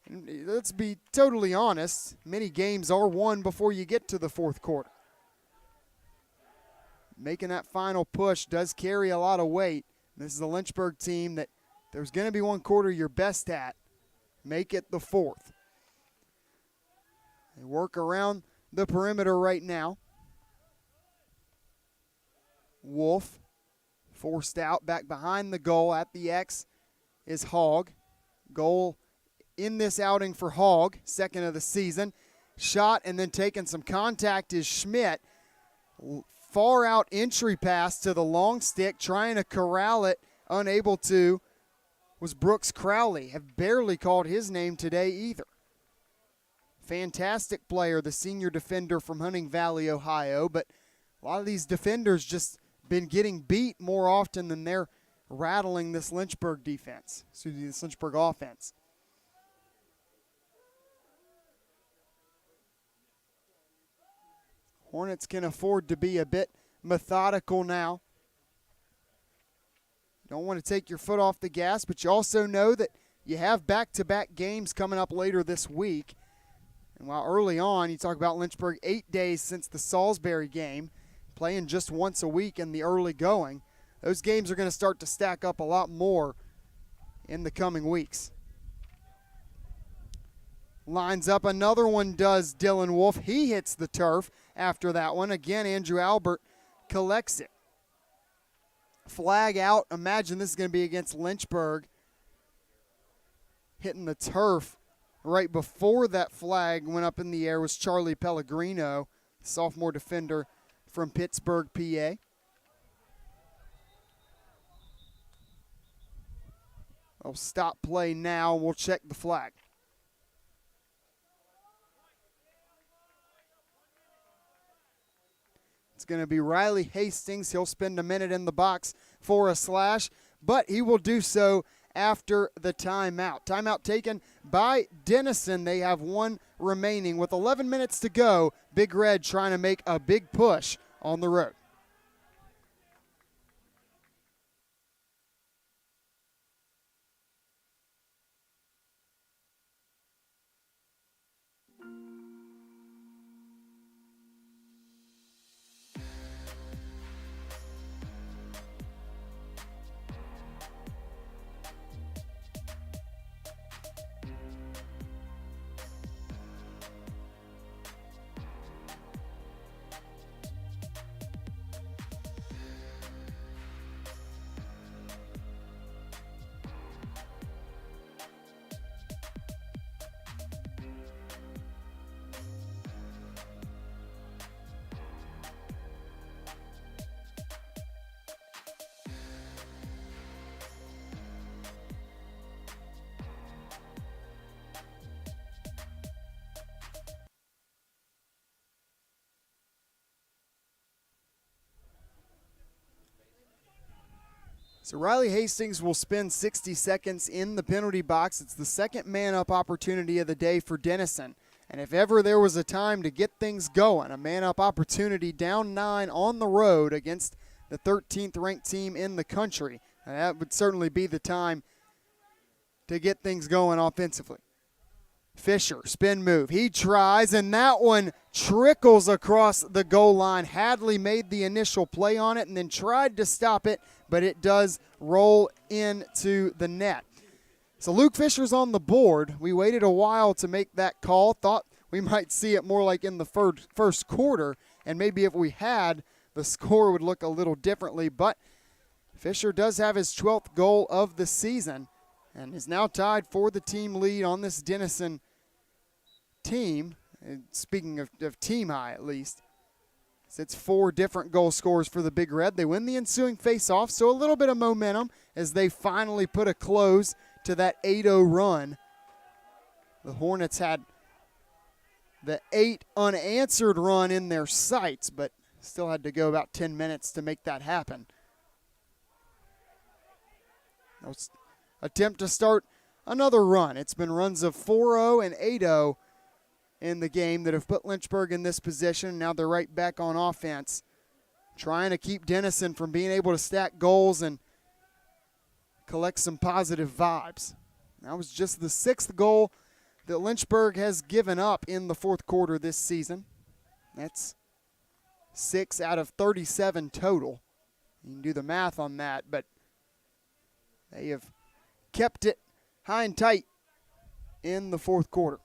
And let's be totally honest, many games are won before you get to the fourth quarter. Making that final push does carry a lot of weight. This is a Lynchburg team that there's going to be one quarter you're best at. Make it the fourth. They work around the perimeter right now. Wolf forced out back behind the goal at the X is Hogg. Goal in this outing for Hogg, second of the season. Shot and then taking some contact is Schmidt. Far out entry pass to the long stick, trying to corral it, unable to, was Brooks Crowley. Have barely called his name today either. Fantastic player, the senior defender from Hunting Valley, Ohio, but a lot of these defenders just been getting beat more often than they're rattling this Lynchburg defense, this Lynchburg offense. Hornets can afford to be a bit methodical now. Don't want to take your foot off the gas, but you also know that you have back-to-back games coming up later this week. And while early on, you talk about Lynchburg 8 days since the Salisbury game, playing just once a week in the early going, those games are going to start to stack up a lot more in the coming weeks. Lines up another one, does Dylan Wolf. He hits the turf after that one. Again, Andrew Albert collects it. Flag out. Imagine this is going to be against Lynchburg. Hitting the turf right before that flag went up in the air was Charlie Pellegrino, sophomore defender from Pittsburgh, PA. I'll stop play now. We'll check the flag. It's It's going to be Riley Hastings. He'll spend a minute in the box for a slash, but he will do so after the timeout. Timeout taken by Denison. They have one remaining with 11 minutes to go. Big Red trying to make a big push on the road. So Riley Hastings will spend 60 seconds in the penalty box. It's the second man-up opportunity of the day for Denison. And if ever there was a time to get things going, a man-up opportunity down 9 on the road against the 13th ranked team in the country, that would certainly be the time to get things going offensively. Fisher, spin move. He tries, and that one trickles across the goal line. Hadley made the initial play on it and then tried to stop it, but it does roll into the net. So Luke Fisher's on the board. We waited a while to make that call. Thought we might see it more like in the first quarter, and maybe if we had, the score would look a little differently. But Fisher does have his 12th goal of the season and is now tied for the team lead on this Denison team. And speaking of team high, at least. It's 4 different goal scorers for the Big Red. They win the ensuing face-off, so a little bit of momentum as they finally put a close to that 8-0 run. The Hornets had the 8 unanswered run in their sights, but still had to go about 10 minutes to make that happen. Attempt to start another run. It's been runs of 4-0 and 8-0 in the game that have put Lynchburg in this position. Now they're right back on offense, trying to keep Denison from being able to stack goals and collect some positive vibes. That was just the 6th goal that Lynchburg has given up in the 4th quarter this season. That's 6 out of 37 total. You can do the math on that, but they have kept it high and tight in the 4th quarter.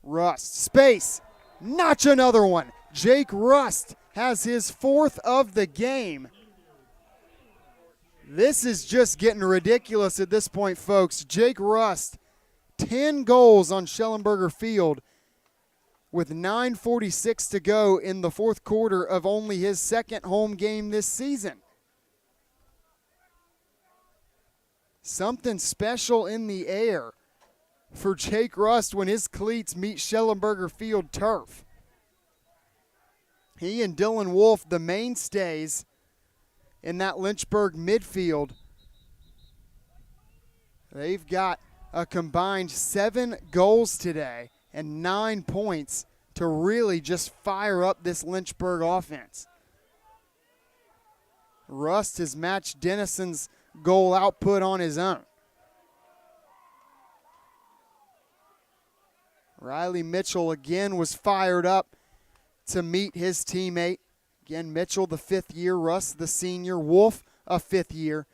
Rust, space, notch another one. Jake Rust has his 4th of the game. This is just getting ridiculous at this point, folks. Jake Rust, 10 goals on Schellenberger Field with 9:46 to go in the 4th quarter of only his 2nd home game this season. Something special in the air for Jake Rust when his cleats meet Schellenberger Field turf. He and Dylan Wolf, the mainstays in that Lynchburg midfield. They've got a combined 7 goals today and 9 points to really just fire up this Lynchburg offense. Rust has matched Denison's goal output on his own. Riley Mitchell again was fired up to meet his teammate. Again, Mitchell, the 5th year, Rust, the senior, Wolf, a 5th year.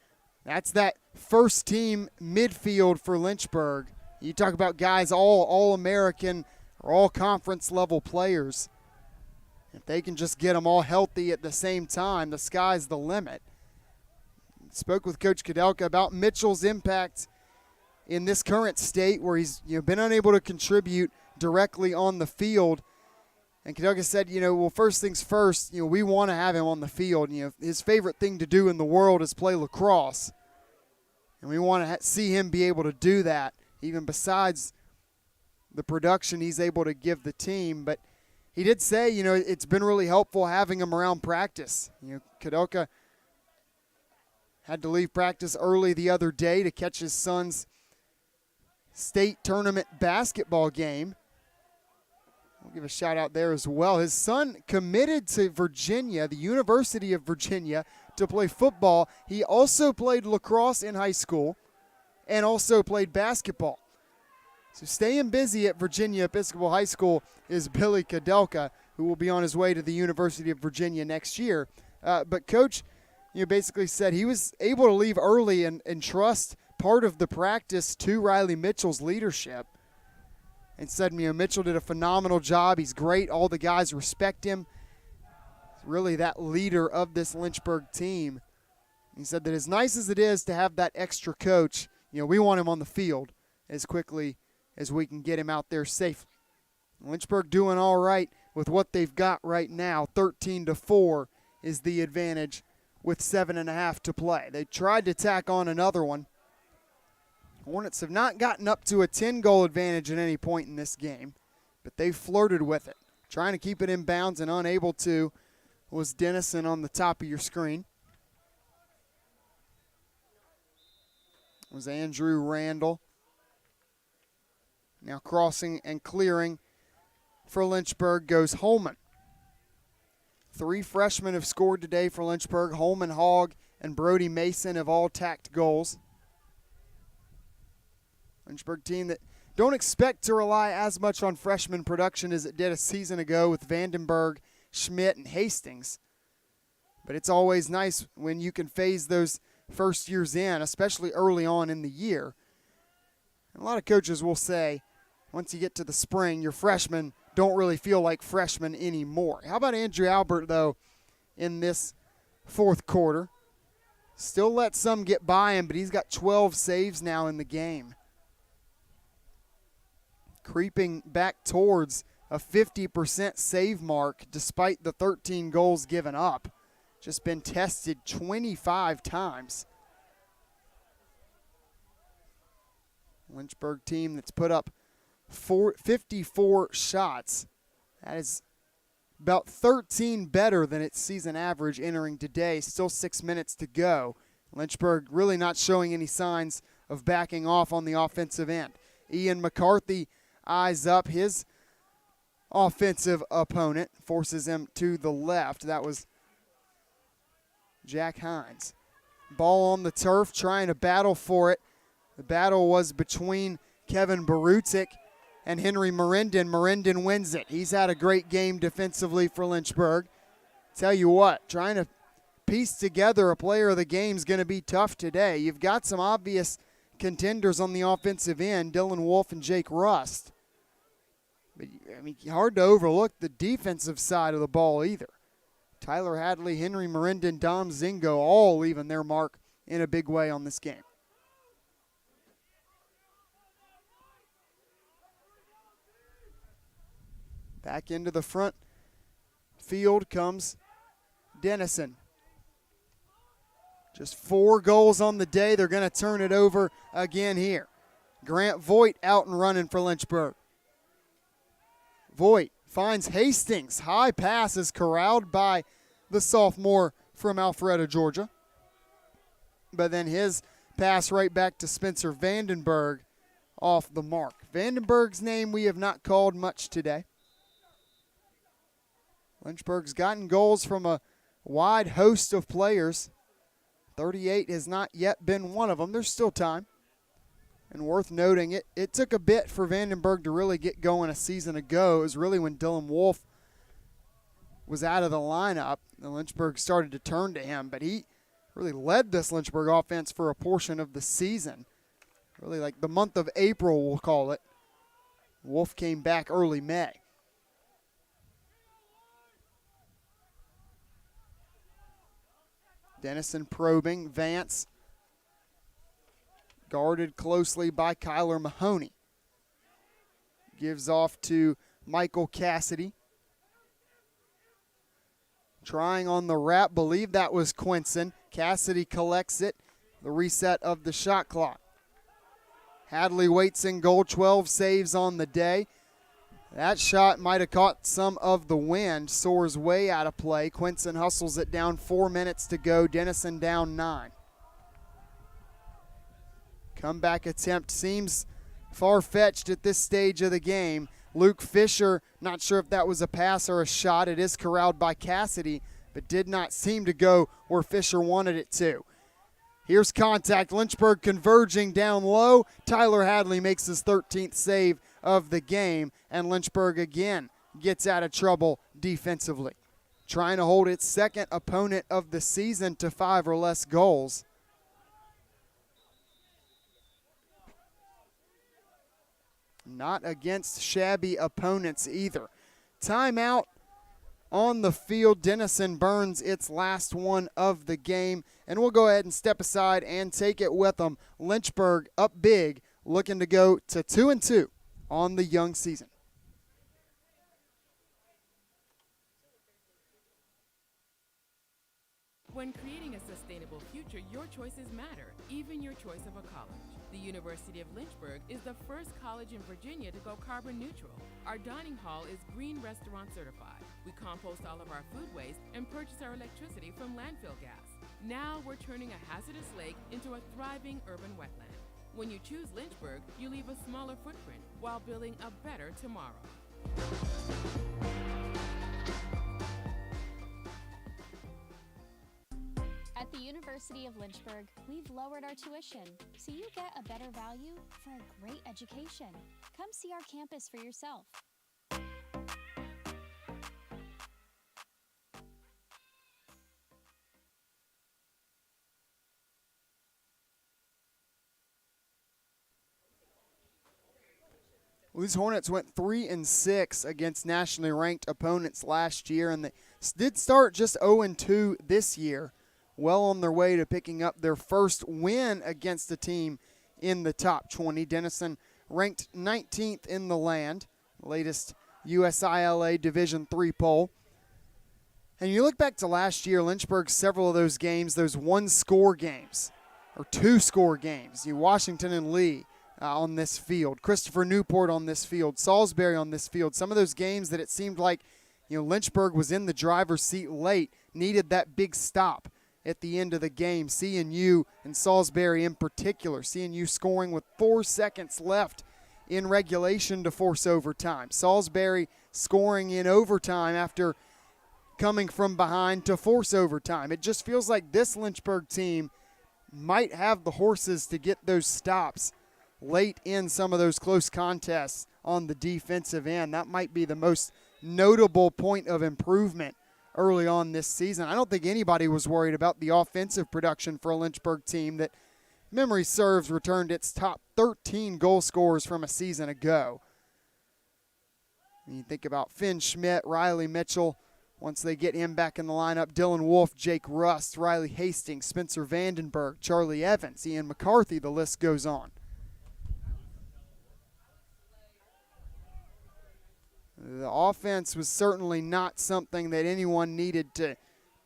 That's that first team midfield for Lynchburg. You talk about guys all American or all conference level players. If they can just get them all healthy at the same time, the sky's the limit. Spoke with Coach Kudelka about Mitchell's impact in this current state where he's been unable to contribute directly on the field. And Kudelka said, well, first things first, we want to have him on the field. His favorite thing to do in the world is play lacrosse. And we want to see him be able to do that, even besides the production he's able to give the team. But he did say, it's been really helpful having him around practice. Kadelka had to leave practice early the other day to catch his son's state tournament basketball game. We'll give a shout out there as well. His son committed to Virginia, the University of Virginia, to play football. He also played lacrosse in high school and also played basketball. So staying busy at Virginia Episcopal High School is Billy Kadelka, who will be on his way to the University of Virginia next year. But Coach basically said he was able to leave early and trust part of the practice to Riley Mitchell's leadership. And said, Mitchell did a phenomenal job. He's great. All the guys respect him. He's really that leader of this Lynchburg team. He said that as nice as it is to have that extra coach, we want him on the field as quickly as we can get him out there safely. Lynchburg doing all right with what they've got right now. 13-4 is the advantage with 7.5 to play. They tried to tack on another one. Hornets have not gotten up to a 10-goal advantage at any point in this game, but they flirted with it. Trying to keep it in bounds and unable to was Denison on the top of your screen. It was Andrew Randall. Now crossing and clearing for Lynchburg goes Holman. 3 freshmen have scored today for Lynchburg. Holman, Hogg, and Brody Mason have all tacked goals. Lynchburg team that don't expect to rely as much on freshman production as it did a season ago with Vandenberg, Schmidt, and Hastings. But it's always nice when you can phase those first years in, especially early on in the year. And a lot of coaches will say, once you get to the spring, your freshmen don't really feel like freshmen anymore. How about Andrew Albert, though, in this fourth quarter? Still let some get by him, but he's got 12 saves now in the game. Creeping back towards a 50% save mark despite the 13 goals given up. Just been tested 25 times. Lynchburg team that's put up 54 shots. That is about 13 better than its season average entering today. Still 6 minutes to go. Lynchburg really not showing any signs of backing off on the offensive end. Ian McCarthy eyes up his offensive opponent, forces him to the left. That was Jack Hines. Ball on the turf, trying to battle for it. The battle was between Kevin Barutik and Henry Merendon. Merendon wins it. He's had a great game defensively for Lynchburg. Tell you what, trying to piece together a player of the game is going to be tough today. You've got some obvious contenders on the offensive end, Dylan Wolf and Jake Rust. But, hard to overlook the defensive side of the ball either. Tyler Hadley, Henry Merendon, Dom Zingo all leaving their mark in a big way on this game. Back into the front field comes Denison. Just 4 goals on the day. They're going to turn it over again here. Grant Voigt out and running for Lynchburg. Voigt finds Hastings. High pass is corralled by the sophomore from Alpharetta, Georgia. But then his pass right back to Spencer Vandenberg off the mark. Vandenberg's name we have not called much today. Lynchburg's gotten goals from a wide host of players. 38 has not yet been one of them. There's still time. And worth noting, it took a bit for Vandenberg to really get going a season ago. It was really when Dylan Wolf was out of the lineup, and Lynchburg started to turn to him. But he really led this Lynchburg offense for a portion of the season. Really like the month of April, we'll call it. Wolf came back early May. Denison probing. Vance guarded closely by Kyler Mahoney. Gives off to Michael Cassidy. Trying on the wrap. Believe that was Quinson. Cassidy collects it. The reset of the shot clock. Hadley waits in goal. 12 saves on the day. That shot might have caught some of the wind. Soars way out of play. Quinson hustles it down. 4 minutes to go. Denison down 9. Comeback attempt seems far-fetched at this stage of the game. Luke Fisher, not sure if that was a pass or a shot. It is corralled by Cassidy, but did not seem to go where Fisher wanted it to. Here's contact. Lynchburg converging down low. Tyler Hadley makes his 13th save of the game, and Lynchburg again gets out of trouble defensively. Trying to hold its second opponent of the season to 5 or less goals. Not against shabby opponents either. Timeout on the field. Denison burns its last one of the game, and we'll go ahead and step aside and take it with them. Lynchburg up big, looking to go to 2-2 on the young season. When creating a sustainable future, your choices matter, even your choice of a college. The University of Lynchburg is the first college in Virginia to go carbon neutral. Our dining hall is Green Restaurant certified. We compost all of our food waste and purchase our electricity from landfill gas. Now we're turning a hazardous lake into a thriving urban wetland. When you choose Lynchburg, you leave a smaller footprint while building a better tomorrow. At the University of Lynchburg, we've lowered our tuition, so you get a better value for a great education. Come see our campus for yourself. Well, these Hornets went 3-6 against nationally ranked opponents last year, and they did start just 0-2 this year. Well on their way to picking up their first win against a team in the top 20. Denison ranked 19th in the land, latest USILA Division III poll. And you look back to last year, Lynchburg, several of those games, those one-score games, or two-score games. Washington and Lee on this field, Christopher Newport on this field, Salisbury on this field. Some of those games that it seemed like Lynchburg was in the driver's seat late, needed that big stop at the end of the game. CNU and Salisbury in particular. CNU scoring with 4 seconds left in regulation to force overtime. Salisbury scoring in overtime after coming from behind to force overtime. It just feels like this Lynchburg team might have the horses to get those stops late in some of those close contests on the defensive end. That might be the most notable point of improvement early on this season. I don't think anybody was worried about the offensive production for a Lynchburg team that, memory serves, returned its top 13 goal scorers from a season ago. And you think about Finn Schmidt, Riley Mitchell, once they get him back in the lineup, Dylan Wolf, Jake Rust, Riley Hastings, Spencer Vandenberg, Charlie Evans, Ian McCarthy, the list goes on. The offense was certainly not something that anyone needed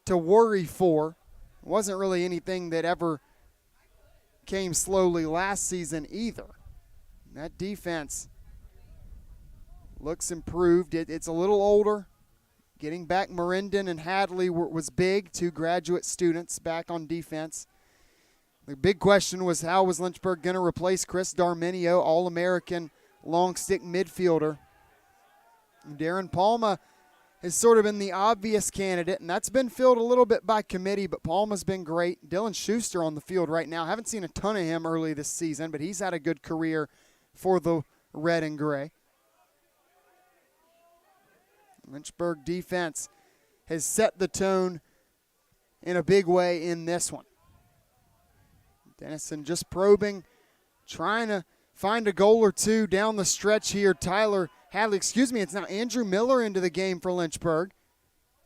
to worry for. It wasn't really anything that ever came slowly last season either. That defense looks improved. It's a little older. Getting back Merendon and Hadley was big, 2 graduate students back on defense. The big question was, how was Lynchburg going to replace Chris Darminio, All-American long stick midfielder? Darren Palma has sort of been the obvious candidate, and that's been filled a little bit by committee, but Palma's been great. Dylan Schuster on the field right now. Haven't seen a ton of him early this season, but he's had a good career for the red and gray. Lynchburg defense has set the tone in a big way in this one. Denison just probing, trying to find a goal or two down the stretch here. Tyler Hadley, it's now Andrew Miller into the game for Lynchburg.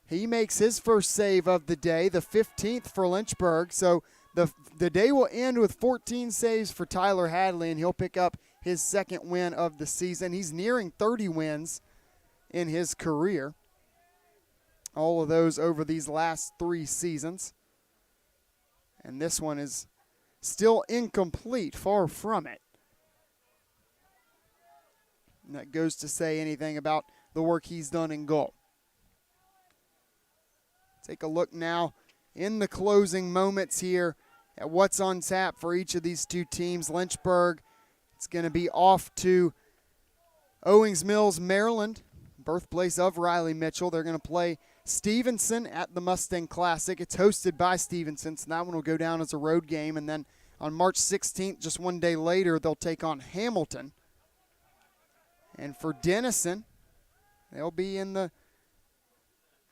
He makes his first save of the day, the 15th for Lynchburg. So the day will end with 14 saves for Tyler Hadley, and he'll pick up his second win of the season. He's nearing 30 wins in his career. All of those over these last 3 seasons. And this one is still incomplete, far from it. And that goes to say anything about the work he's done in goal. Take a look now in the closing moments here at what's on tap for each of these two teams. Lynchburg, it's going to be off to Owings Mills, Maryland, birthplace of Riley Mitchell. They're going to play Stevenson at the Mustang Classic. It's hosted by Stevenson, so that one will go down as a road game. And then on March 16th, just one day later, they'll take on Hamilton. And for Denison, they'll be in the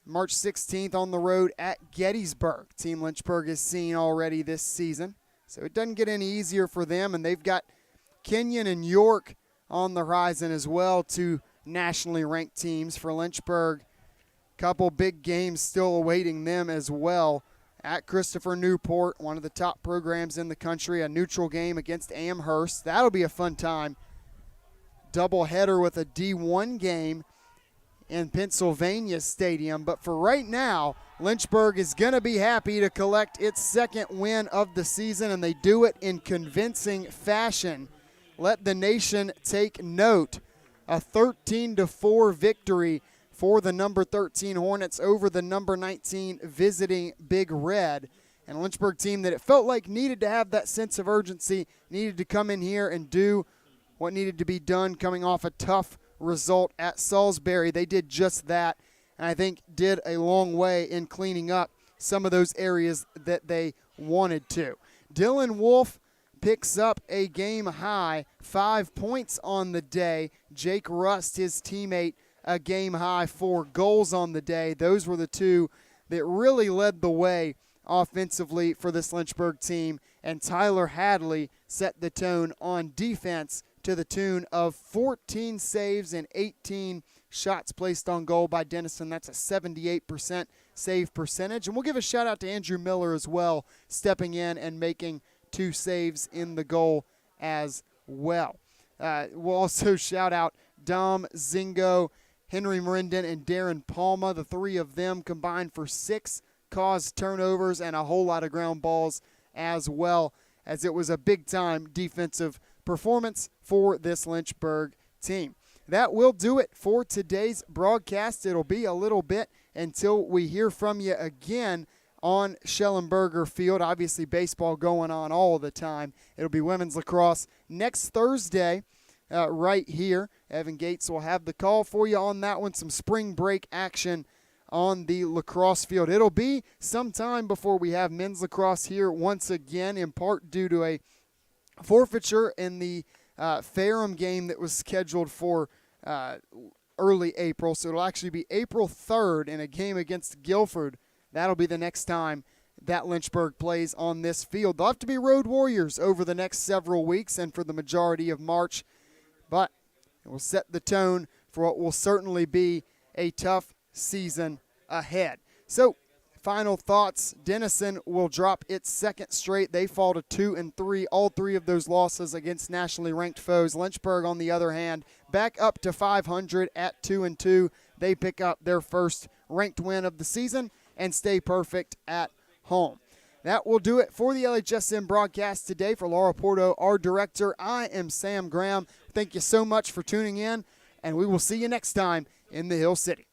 March 16th on the road at Gettysburg. Team Lynchburg has seen already this season. So it doesn't get any easier for them, and they've got Kenyon and York on the horizon as well, two nationally ranked teams. For Lynchburg, couple big games still awaiting them as well. At Christopher Newport, one of the top programs in the country, a neutral game against Amherst. That'll be a fun time. Doubleheader with a D1 game in Pennsylvania Stadium. But for right now, Lynchburg is going to be happy to collect its second win of the season, and they do it in convincing fashion. Let the nation take note. A 13-4 victory for the number 13 Hornets over the number 19 visiting Big Red. And a Lynchburg team that it felt like needed to have that sense of urgency, needed to come in here and do what needed to be done coming off a tough result at Salisbury. They did just that, and I think did a long way in cleaning up some of those areas that they wanted to. Dylan Wolf picks up a game-high 5 points on the day. Jake Rust, his teammate, a game-high 4 goals on the day. Those were the two that really led the way offensively for this Lynchburg team, and Tyler Hadley set the tone on defense to the tune of 14 saves and 18 shots placed on goal by Denison. That's a 78% save percentage. And we'll give a shout-out to Andrew Miller as well, stepping in and making 2 saves in the goal as well. We'll also shout out Dom Zingo, Henry Merendon, and Darren Palma. The 3 of them combined for 6 caused turnovers and a whole lot of ground balls as well, as it was a big-time defensive performance for this Lynchburg team. That will do it for today's broadcast. It'll be a little bit until we hear from you again on Schellenberger Field. Obviously, baseball going on all the time. It'll be women's lacrosse next Thursday right here. Evan Gates will have the call for you on that one. Some spring break action on the lacrosse field. It'll be some time before we have men's lacrosse here once again, in part due to a forfeiture in the Ferrum game that was scheduled for early April. So it'll actually be April 3rd in a game against Guilford. That'll be the next time that Lynchburg plays on this field. They'll have to be road warriors over the next several weeks and for the majority of March, but it will set the tone for what will certainly be a tough season ahead. So, final thoughts. Denison will drop its second straight. They fall to 2-3. All 3 of those losses against nationally ranked foes. Lynchburg, on the other hand, back up to 500 at 2-2. They pick up their first ranked win of the season and stay perfect at home. That will do it for the LHSN broadcast today. For Laura Porto, our director, I am Sam Graham. Thank you so much for tuning in, and we will see you next time in the Hill City.